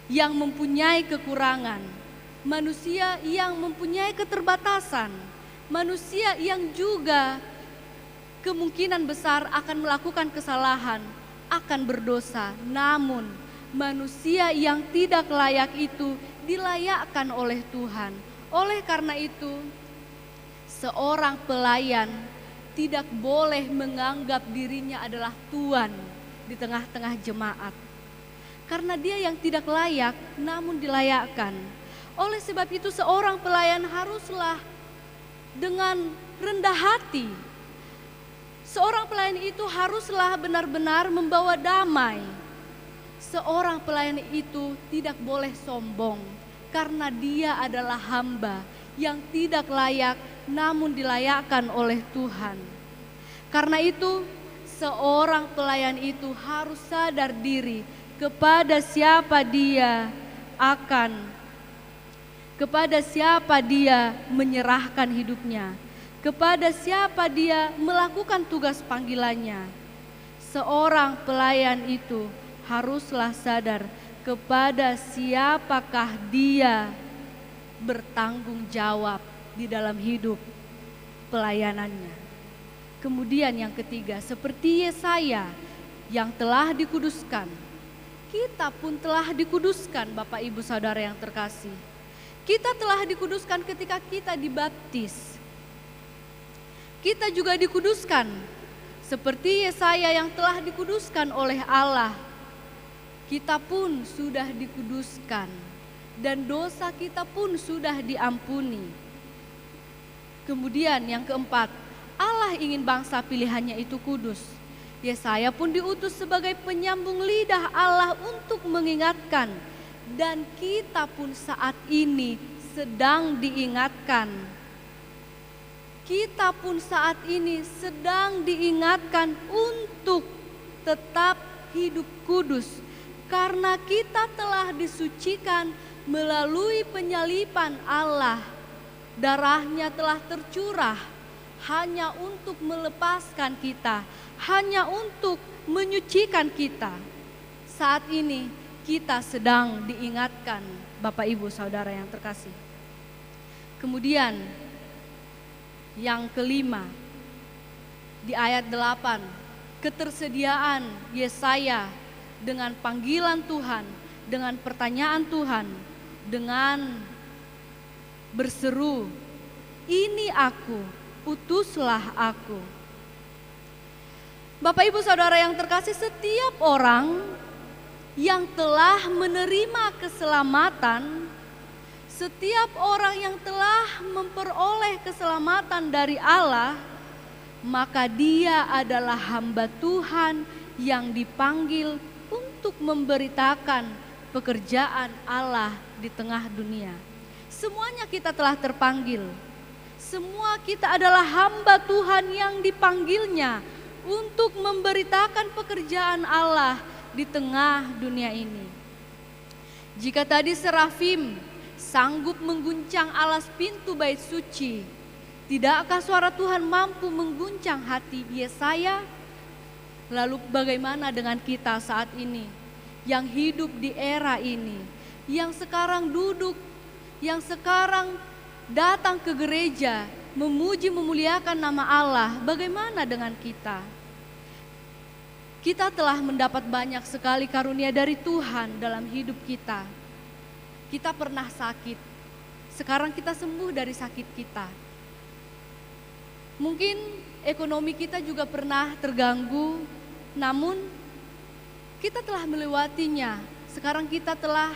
yang mempunyai kekurangan, manusia yang mempunyai keterbatasan, manusia yang juga kemungkinan besar akan melakukan kesalahan, akan berdosa. Namun manusia yang tidak layak itu dilayakkan oleh Tuhan. Oleh karena itu, seorang pelayan tidak boleh menganggap dirinya adalah tuan di tengah-tengah jemaat. Karena dia yang tidak layak namun dilayakkan. Oleh sebab itu seorang pelayan haruslah dengan rendah hati. Seorang pelayan itu haruslah benar-benar membawa damai. Seorang pelayan itu tidak boleh sombong karena dia adalah hamba yang tidak layak namun dilayakkan oleh Tuhan. Karena itu seorang pelayan itu harus sadar diri kepada siapa dia menyerahkan hidupnya, kepada siapa dia melakukan tugas panggilannya. Seorang pelayan itu haruslah sadar kepada siapakah dia bertanggung jawab di dalam hidup pelayanannya. Kemudian yang ketiga, seperti Yesaya yang telah dikuduskan, kita pun telah dikuduskan, Bapak Ibu Saudara yang terkasih. Kita telah dikuduskan ketika kita dibaptis. Kita juga dikuduskan seperti Yesaya yang telah dikuduskan oleh Allah. Kita pun sudah dikuduskan dan dosa kita pun sudah diampuni. Kemudian yang keempat, Allah ingin bangsa pilihannya itu kudus. Yesaya pun diutus sebagai penyambung lidah Allah untuk mengingatkan. Dan kita pun saat ini sedang diingatkan. Kita pun saat ini sedang diingatkan untuk tetap hidup kudus. Karena kita telah disucikan melalui penyalipan Allah. Darahnya telah tercurah hanya untuk melepaskan kita, hanya untuk menyucikan kita. Saat ini kita sedang diingatkan, Bapak Ibu Saudara yang terkasih. Kemudian yang kelima, di ayat 8, ketersediaan Yesaya dengan panggilan Tuhan, dengan pertanyaan Tuhan, dengan berseru, "Ini aku, utuslah aku." Bapak Ibu Saudara yang terkasih, setiap orang yang telah menerima keselamatan, setiap orang yang telah memperoleh keselamatan dari Allah, maka dia adalah hamba Tuhan yang dipanggil untuk memberitakan pekerjaan Allah di tengah dunia. Semuanya kita telah terpanggil. Semua kita adalah hamba Tuhan yang dipanggilnya untuk memberitakan pekerjaan Allah di tengah dunia ini. Jika tadi serafim sanggup mengguncang alas pintu bait suci, tidakkah suara Tuhan mampu mengguncang hati Yesaya? Lalu bagaimana dengan kita saat ini yang hidup di era ini, yang sekarang duduk, yang sekarang datang ke gereja memuji memuliakan nama Allah? Bagaimana dengan kita? Kita telah mendapat banyak sekali karunia dari Tuhan dalam hidup kita. Kita pernah sakit, sekarang kita sembuh dari sakit kita. Mungkin ekonomi kita juga pernah terganggu, Namun kita telah melewatinya. Sekarang kita telah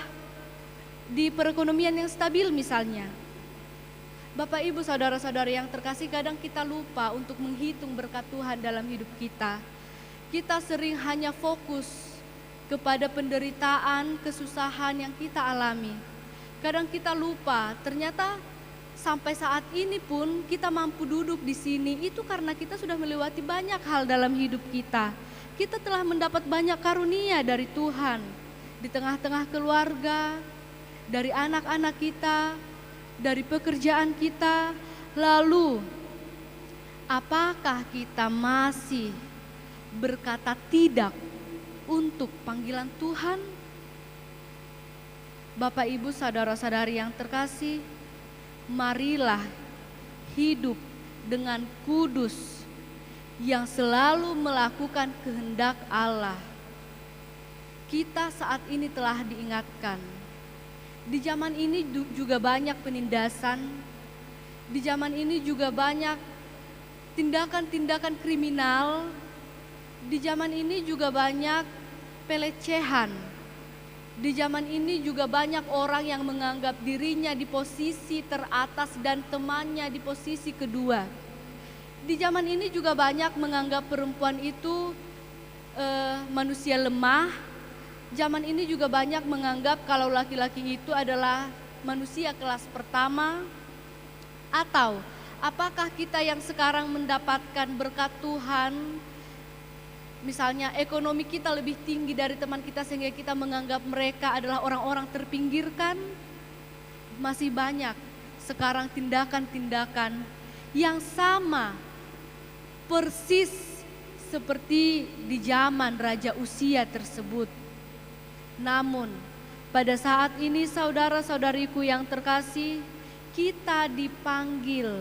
di perekonomian yang stabil misalnya. Bapak, Ibu, saudara-saudara yang terkasih, kadang kita lupa untuk menghitung berkat Tuhan dalam hidup kita. Kita sering hanya fokus kepada penderitaan, kesusahan yang kita alami. Kadang kita lupa, ternyata sampai saat ini pun kita mampu duduk di sini, itu karena kita sudah melewati banyak hal dalam hidup kita. Kita telah mendapat banyak karunia dari Tuhan, di tengah-tengah keluarga, dari anak-anak kita, dari pekerjaan kita. Lalu, apakah kita masih berkata tidak untuk panggilan Tuhan? Bapak, Ibu, saudara-saudari yang terkasih, marilah hidup dengan kudus yang selalu melakukan kehendak Allah. Kita saat ini telah diingatkan. Di zaman ini juga banyak penindasan. Di zaman ini juga banyak tindakan-tindakan kriminal. Di zaman ini juga banyak pelecehan. Di zaman ini juga banyak orang yang menganggap dirinya di posisi teratas dan temannya di posisi kedua. Di zaman ini juga banyak menganggap perempuan itu manusia lemah. Zaman ini juga banyak menganggap kalau laki-laki itu adalah manusia kelas pertama. Atau apakah kita yang sekarang mendapatkan berkat Tuhan, misalnya ekonomi kita lebih tinggi dari teman kita sehingga kita menganggap mereka adalah orang-orang terpinggirkan? Masih banyak sekarang tindakan-tindakan yang sama persis seperti di zaman Raja Uzia tersebut. Namun pada saat ini saudara-saudariku yang terkasih, kita dipanggil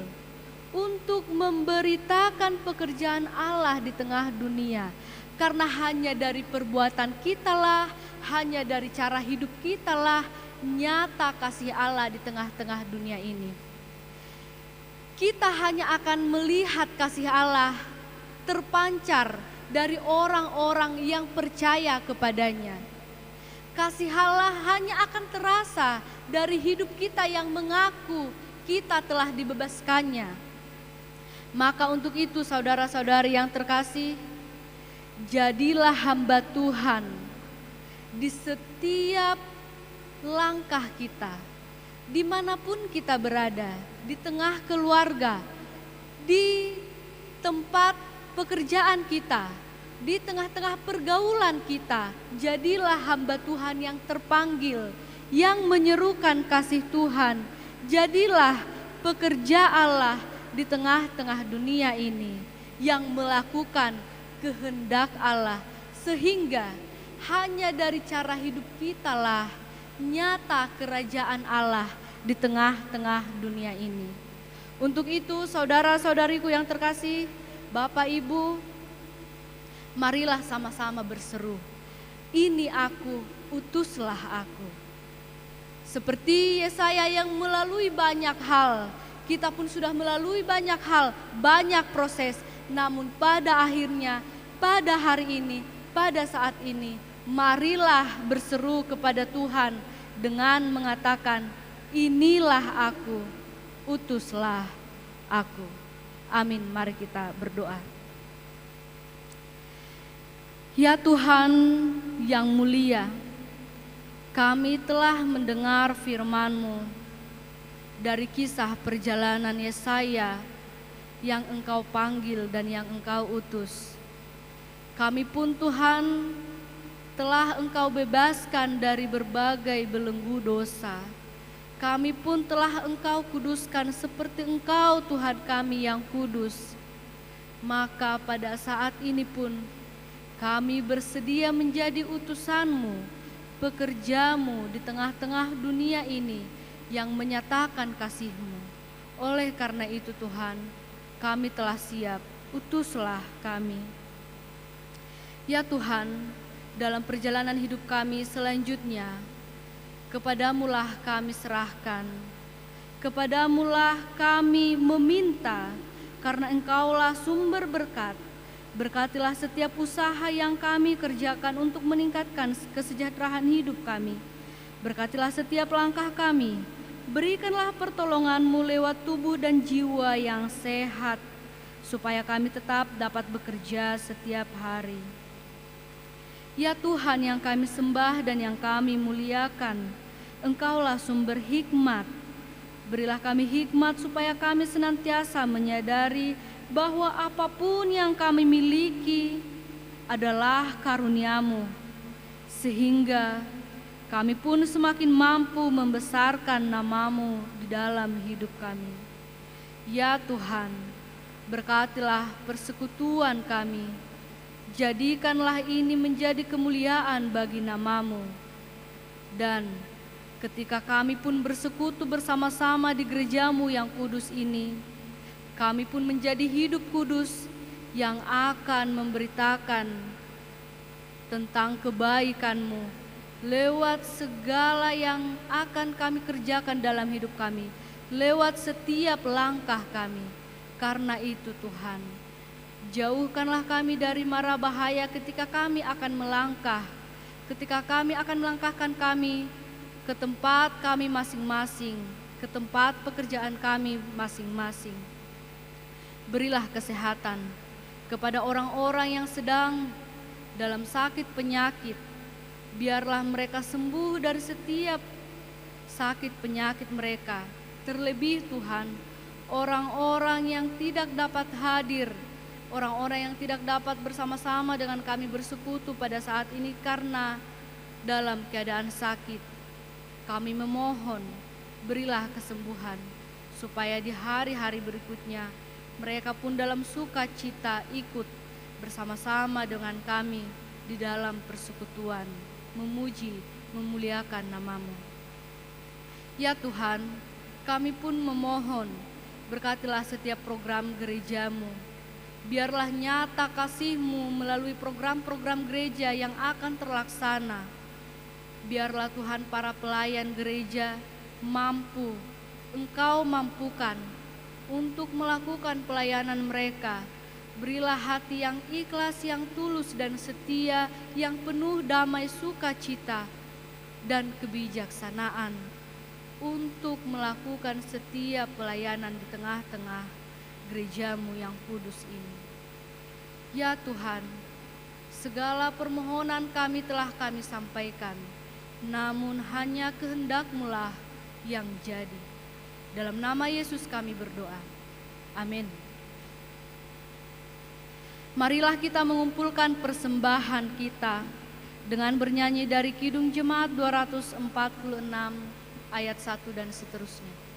untuk memberitakan pekerjaan Allah di tengah dunia. Karena hanya dari perbuatan kitalah, hanya dari cara hidup kitalah nyata kasih Allah di tengah-tengah dunia ini. Kita hanya akan melihat kasih Allah terpancar dari orang-orang yang percaya kepadanya. Kasih Allah hanya akan terasa dari hidup kita yang mengaku kita telah dibebaskannya. Maka untuk itu saudara-saudari yang terkasih, jadilah hamba Tuhan di setiap langkah kita, dimanapun kita berada, di tengah keluarga, di tempat pekerjaan kita, di tengah-tengah pergaulan kita. Jadilah hamba Tuhan yang terpanggil, yang menyerukan kasih Tuhan. Jadilah pekerja Allah di tengah-tengah dunia ini, yang melakukan kehendak Allah, sehingga hanya dari cara hidup kita lah nyata kerajaan Allah di tengah-tengah dunia ini. Untuk itu saudara-saudariku yang terkasih, Bapak Ibu, marilah sama-sama berseru, ini aku, utuslah aku. Seperti Yesaya yang melalui banyak hal, kita pun sudah melalui banyak hal, banyak proses. Namun pada akhirnya, pada hari ini, pada saat ini, marilah berseru kepada Tuhan dengan mengatakan, inilah aku, utuslah aku. Amin, mari kita berdoa. Ya Tuhan yang mulia, kami telah mendengar firman-Mu dari kisah perjalanan Yesaya yang Engkau panggil dan yang Engkau utus. Kami pun Tuhan telah Engkau bebaskan dari berbagai belenggu dosa. Kami pun telah Engkau kuduskan seperti Engkau Tuhan kami yang kudus. Maka pada saat ini pun kami bersedia menjadi utusan-Mu, pekerja-Mu di tengah-tengah dunia ini yang menyatakan kasih-Mu. Oleh karena itu Tuhan, kami telah siap, utuslah kami. Ya Tuhan, dalam perjalanan hidup kami selanjutnya, kepadamu-lah kami serahkan, kepadamu-lah kami meminta, karena Engkaulah sumber berkat Berkatilah setiap usaha yang kami kerjakan untuk meningkatkan kesejahteraan hidup kami. Berkatilah setiap langkah kami. Berikanlah pertolongan-Mu lewat tubuh dan jiwa yang sehat, supaya kami tetap dapat bekerja setiap hari. Ya Tuhan yang kami sembah dan yang kami muliakan, Engkaulah sumber hikmat. Berilah kami hikmat supaya kami senantiasa menyadari bahwa apapun yang kami miliki adalah karunia-Mu, sehingga kami pun semakin mampu membesarkan nama-Mu di dalam hidup kami. Ya Tuhan, berkatilah persekutuan kami, jadikanlah ini menjadi kemuliaan bagi nama-Mu. Dan ketika kami pun bersekutu bersama-sama di gereja-Mu yang kudus ini, kami pun menjadi hidup kudus yang akan memberitakan tentang kebaikan-Mu lewat segala yang akan kami kerjakan dalam hidup kami, lewat setiap langkah kami. Karena itu Tuhan, jauhkanlah kami dari mara bahaya ketika kami akan melangkah, ketika kami akan melangkahkan kami ke tempat kami masing-masing, ke tempat pekerjaan kami masing-masing. Berilah kesehatan kepada orang-orang yang sedang dalam sakit penyakit. Biarlah mereka sembuh dari setiap sakit penyakit mereka. Terlebih Tuhan, orang-orang yang tidak dapat hadir, orang-orang yang tidak dapat bersama-sama dengan kami bersekutu pada saat ini karena dalam keadaan sakit. Kami memohon, berilah kesembuhan, supaya di hari-hari berikutnya mereka pun dalam sukacita ikut bersama-sama dengan kami di dalam persekutuan, memuji, memuliakan nama-Mu. Ya Tuhan, kami pun memohon, berkatilah setiap program gereja-Mu. Biarlah nyata kasih-Mu melalui program-program gereja yang akan terlaksana. Biarlah Tuhan para pelayan gereja mampu, Engkau mampukan untuk melakukan pelayanan mereka. Berilah hati yang ikhlas, yang tulus dan setia, yang penuh damai sukacita dan kebijaksanaan untuk melakukan setiap pelayanan di tengah-tengah gereja-Mu yang kudus ini. Ya Tuhan, segala permohonan kami telah kami sampaikan, namun hanya kehendak-Mu lah yang jadi. Dalam nama Yesus kami berdoa. Amin. Marilah kita mengumpulkan persembahan kita dengan bernyanyi dari Kidung Jemaat 246 ayat 1 dan seterusnya.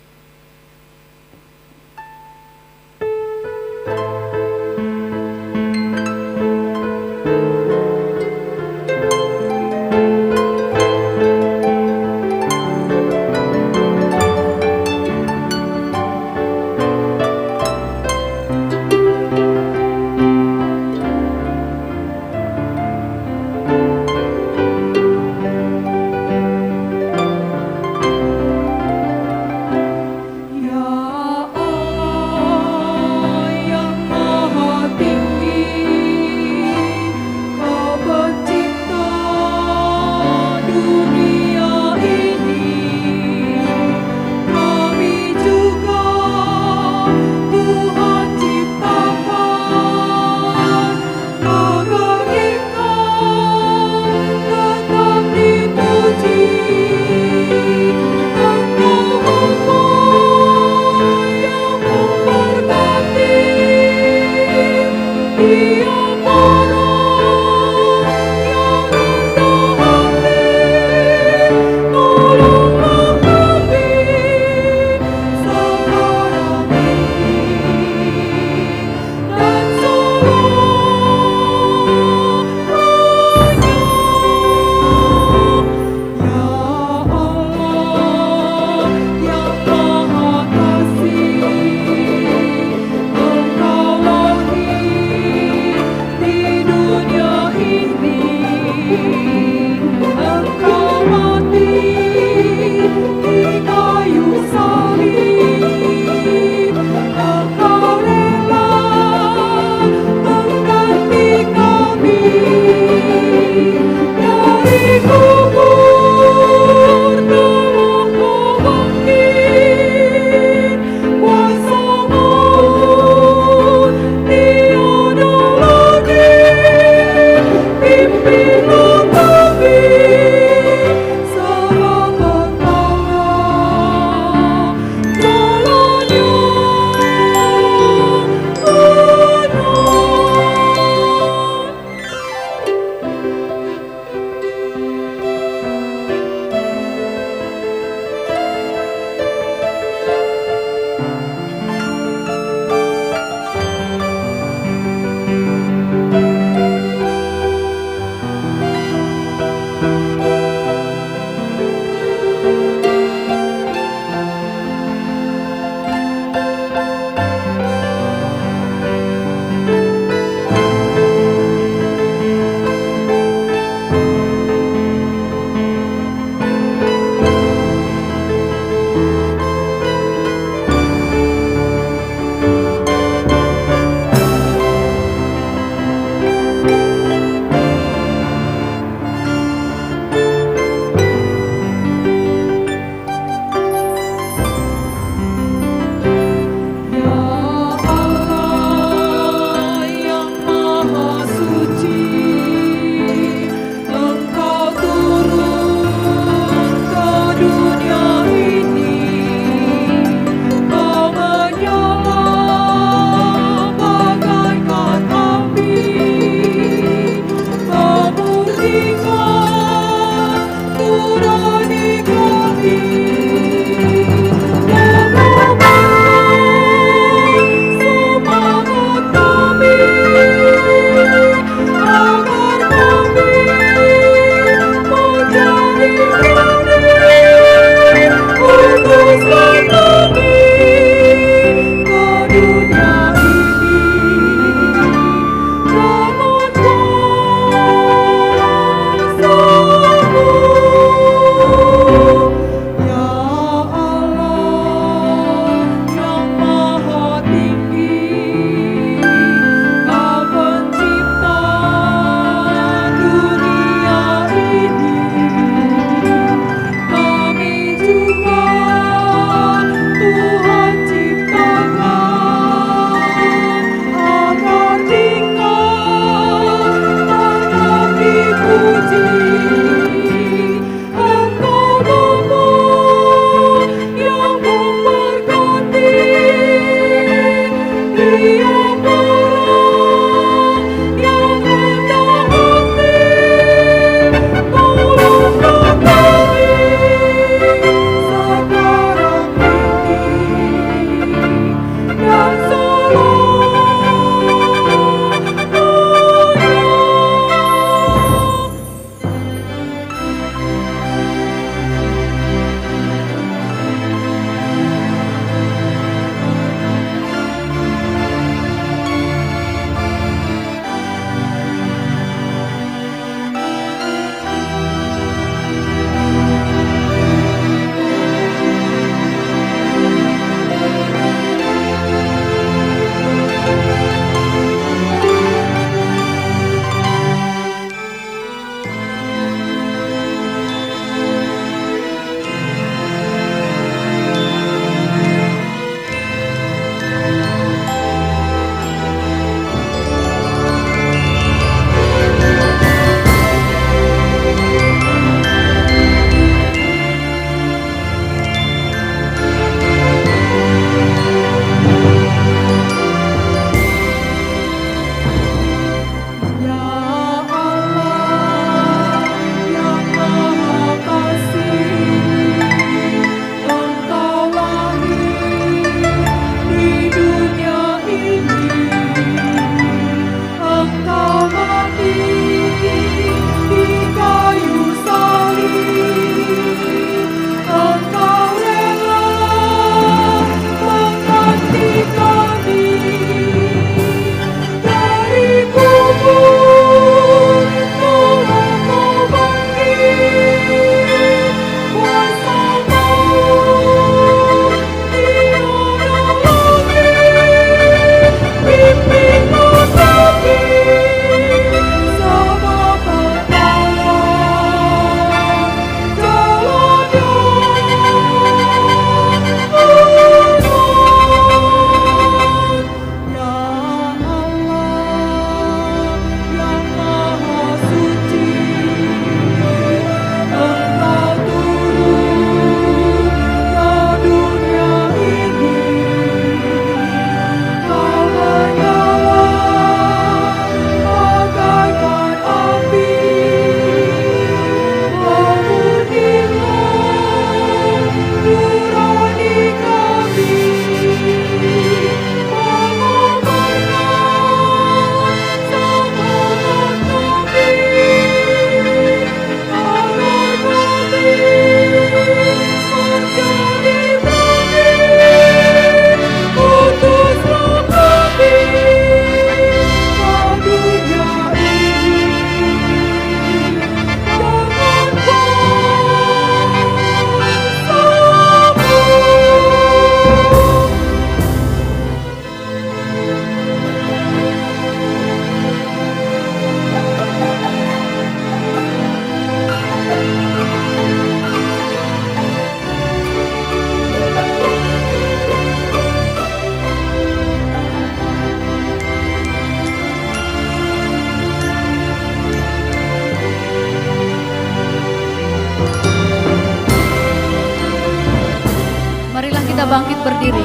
bangkit berdiri.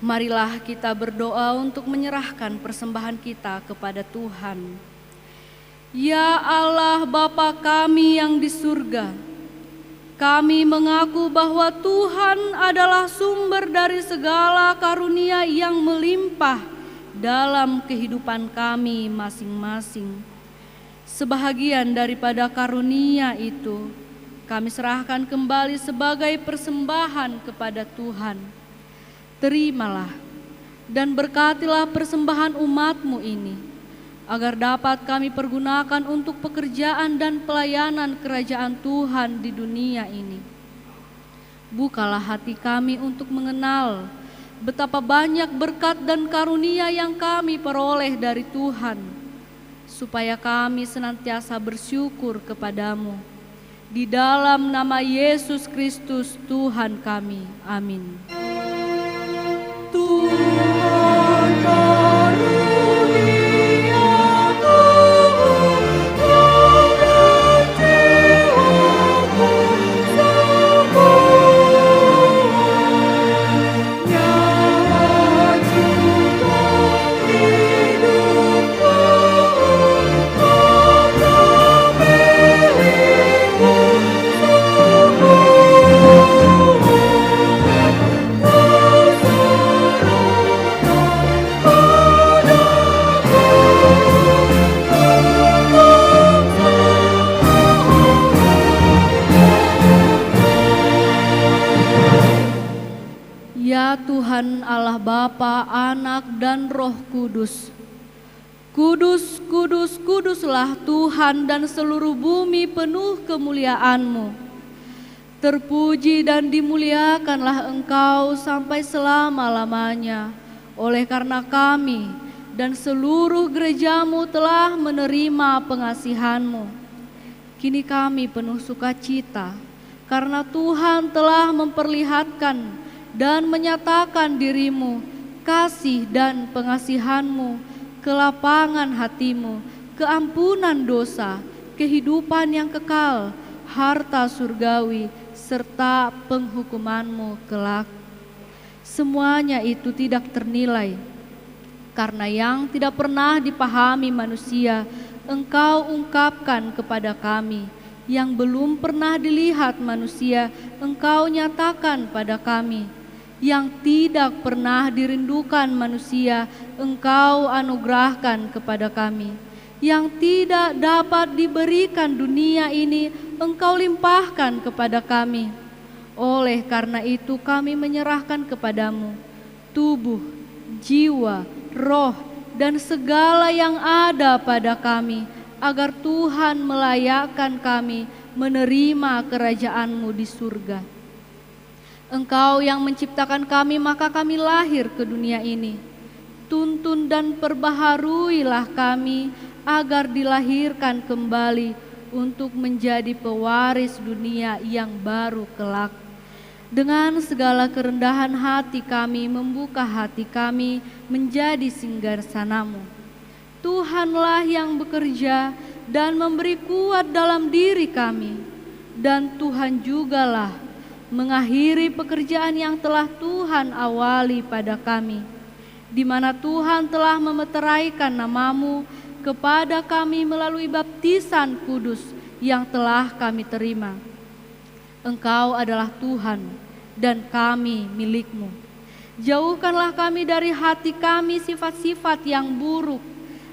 Marilah kita berdoa untuk menyerahkan persembahan kita kepada Tuhan. Ya Allah Bapa kami yang di surga, kami mengaku bahwa Tuhan adalah sumber dari segala karunia yang melimpah dalam kehidupan kami masing-masing. Sebahagian daripada karunia itu kami serahkan kembali sebagai persembahan kepada Tuhan. Terimalah dan berkatilah persembahan umat-Mu ini, agar dapat kami pergunakan untuk pekerjaan dan pelayanan kerajaan Tuhan di dunia ini. Bukalah hati kami untuk mengenal betapa banyak berkat dan karunia yang kami peroleh dari Tuhan, supaya kami senantiasa bersyukur kepadamu. Di dalam nama Yesus Kristus Tuhan kami. Amin. Tuhan karuniamu yang menjiwaku semua, nyawa juga hidupku karena milikmu semua. Ya Tuhan Allah Bapa, Anak dan Roh Kudus. Kudus, kudus, kuduslah Tuhan, dan seluruh bumi penuh kemuliaan-Mu. Terpuji dan dimuliakanlah Engkau sampai selama-lamanya. Oleh karena kami dan seluruh gereja-Mu telah menerima pengasihan-Mu. Kini kami penuh sukacita karena Tuhan telah memperlihatkan dan menyatakan diri-Mu, kasih dan pengasihan-Mu, kelapangan hati-Mu, keampunan dosa, kehidupan yang kekal, harta surgawi, serta penghukuman-Mu kelak. Semuanya itu tidak ternilai, karena yang tidak pernah dipahami manusia, Engkau ungkapkan kepada kami. Yang belum pernah dilihat manusia, Engkau nyatakan pada kami. Yang tidak pernah dirindukan manusia, Engkau anugerahkan kepada kami. Yang tidak dapat diberikan dunia ini, Engkau limpahkan kepada kami. Oleh karena itu kami menyerahkan kepadamu tubuh, jiwa, roh, dan segala yang ada pada kami, agar Tuhan melayakkan kami menerima kerajaan-Mu di surga. Engkau yang menciptakan kami, maka kami lahir ke dunia ini. Tuntun dan perbaharuilah kami agar dilahirkan kembali untuk menjadi pewaris dunia yang baru kelak. Dengan segala kerendahan hati kami membuka hati kami menjadi singgasana-Mu. Tuhanlah yang bekerja dan memberi kuat dalam diri kami, dan Tuhan jugalah mengakhiri pekerjaan yang telah Tuhan awali pada kami, di mana Tuhan telah memeteraikan nama-Mu kepada kami melalui baptisan kudus yang telah kami terima. Engkau adalah Tuhan dan kami milik-Mu. Jauhkanlah kami dari hati kami sifat-sifat yang buruk,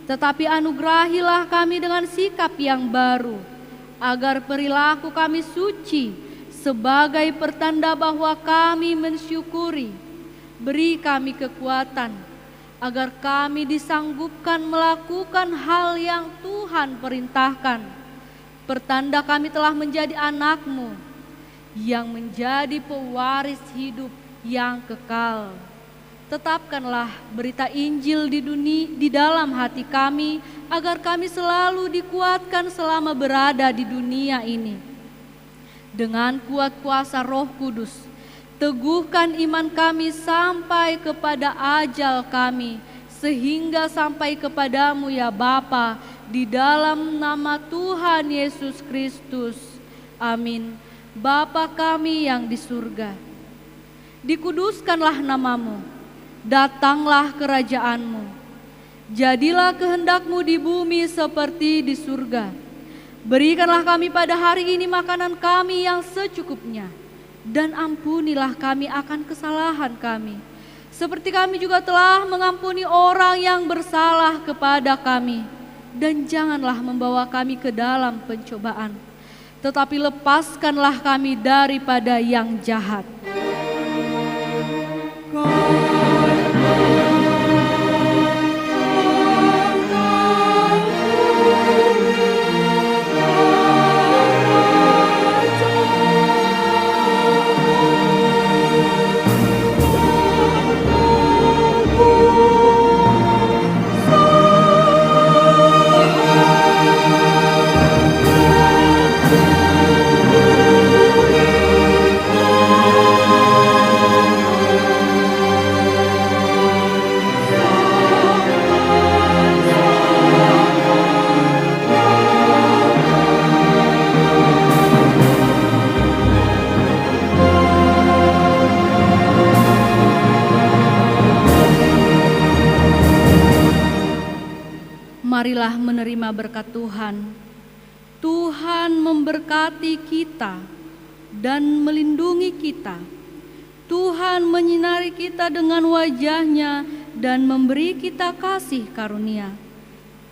tetapi anugerahilah kami dengan sikap yang baru, agar perilaku kami suci sebagai pertanda bahwa kami mensyukuri. Beri kami kekuatan, agar kami disanggupkan melakukan hal yang Tuhan perintahkan. Pertanda kami telah menjadi anak-Mu, yang menjadi pewaris hidup yang kekal. Tetapkanlah berita Injil di dalam hati kami, agar kami selalu dikuatkan selama berada di dunia ini. Dengan kuat kuasa Roh Kudus, teguhkan iman kami sampai kepada ajal kami, sehingga sampai kepadamu ya Bapa, di dalam nama Tuhan Yesus Kristus. Amin. Bapa kami yang di surga, dikuduskanlah namamu, datanglah kerajaan-Mu, jadilah kehendak-Mu di bumi seperti di surga. Berikanlah kami pada hari ini makanan kami yang secukupnya, dan ampunilah kami akan kesalahan kami, seperti kami juga telah mengampuni orang yang bersalah kepada kami. Dan janganlah membawa kami ke dalam pencobaan, tetapi lepaskanlah kami daripada yang jahat. Marilah menerima berkat Tuhan. Tuhan memberkati kita dan melindungi kita. Tuhan menyinari kita dengan wajah-Nya dan memberi kita kasih karunia.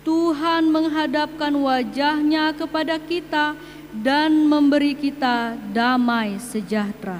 Tuhan menghadapkan wajah-Nya kepada kita dan memberi kita damai sejahtera.